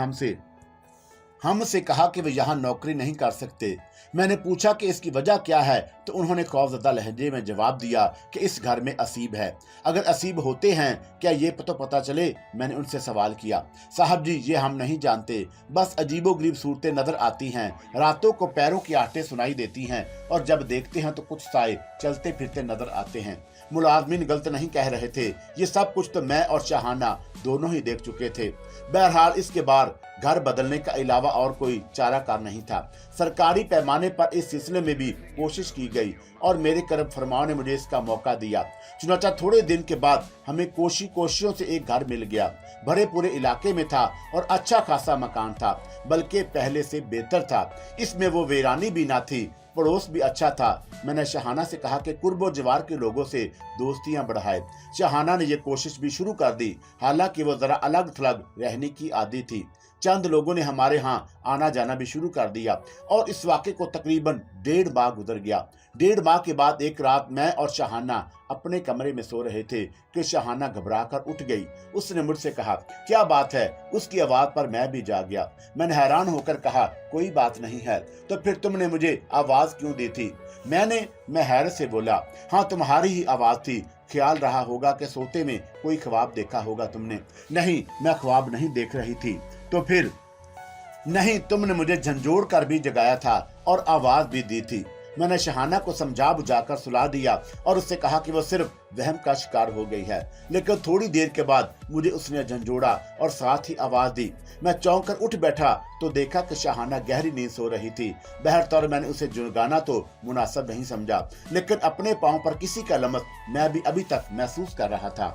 हमसे कहा कि वे यहाँ नौकरी नहीं कर सकते। मैंने पूछा कि इसकी वजह क्या है, तो उन्होंने खौफजदा लहजे में जवाब दिया कि इस घर में असीब है। अगर असीब होते हैं क्या ये तो पता चले। मैंने उनसे सवाल किया। साहब जी, ये हम नहीं जानते, बस अजीबोगरीब सूरतें नजर आती हैं। रातों को पैरों की आहटें सुनाई देती हैं और जब देखते हैं तो कुछ साए चलते फिरते नजर आते हैं। मुलाजमीन गलत नहीं कह रहे थे, ये सब कुछ तो मैं और शाहाना दोनों ही देख चुके थे। बहरहाल इसके बाद घर बदलने का अलावा और कोई चाराकार नहीं था। सरकारी पैमाने पर इस सिलसिले में भी कोशिश की गई और मेरे करम फरमाओं ने मुझे इसका मौका दिया। चुनाचा थोड़े दिन के बाद हमें कोशिशों से एक घर मिल गया। भरे पूरे इलाके में था और अच्छा खासा मकान था, बल्कि पहले से बेहतर था। इसमें वो वीरानी भी ना थी, पड़ोस भी अच्छा था। मैंने शाहाना से कहा कि कुर्बो जवार के लोगों से दोस्तियां बढ़ाए। शाहाना ने यह कोशिश भी शुरू कर दी, हालांकि वो जरा अलग थलग रहने की आदी थी। चंद लोगों ने हमारे यहाँ आना जाना भी शुरू कर दिया और इस वाक़े को तकरीबन 1.5 माह गुजर गया। 1.5 माह के बाद एक रात मैं और शाहाना अपने कमरे में सो रहे थे कि शाहाना घबराकर उठ गई। उसने मुझसे कहा, क्या बात है? उसकी आवाज पर मैं भी जाग गया। मैंने हैरान होकर कहा, कोई बात नहीं है। तो फिर तुमने मुझे आवाज क्यों दी थी? मैं हैरत से बोला, हाँ तुम्हारी ही आवाज थी। ख्याल रहा होगा कि सोते में कोई ख्वाब देखा होगा तुमने। नहीं, मैं ख्वाब नहीं देख रही थी। तो फिर? नहीं, तुमने मुझे झंझोड़ कर भी जगाया था और आवाज भी दी थी। मैंने शाहाना को समझा बुझाकर सुला दिया और उससे कहा कि वो सिर्फ वहम का शिकार हो गई है, लेकिन थोड़ी देर के बाद मुझे उसने झंझोड़ा और साथ ही आवाज दी। मैं चौंक कर उठ बैठा तो देखा कि शाहाना गहरी नींद सो रही थी। बहरतौर मैंने उसे जुगाना तो मुनासिब नहीं समझा, लेकिन अपने पांव पर किसी का लमस मैं भी अभी तक महसूस कर रहा था।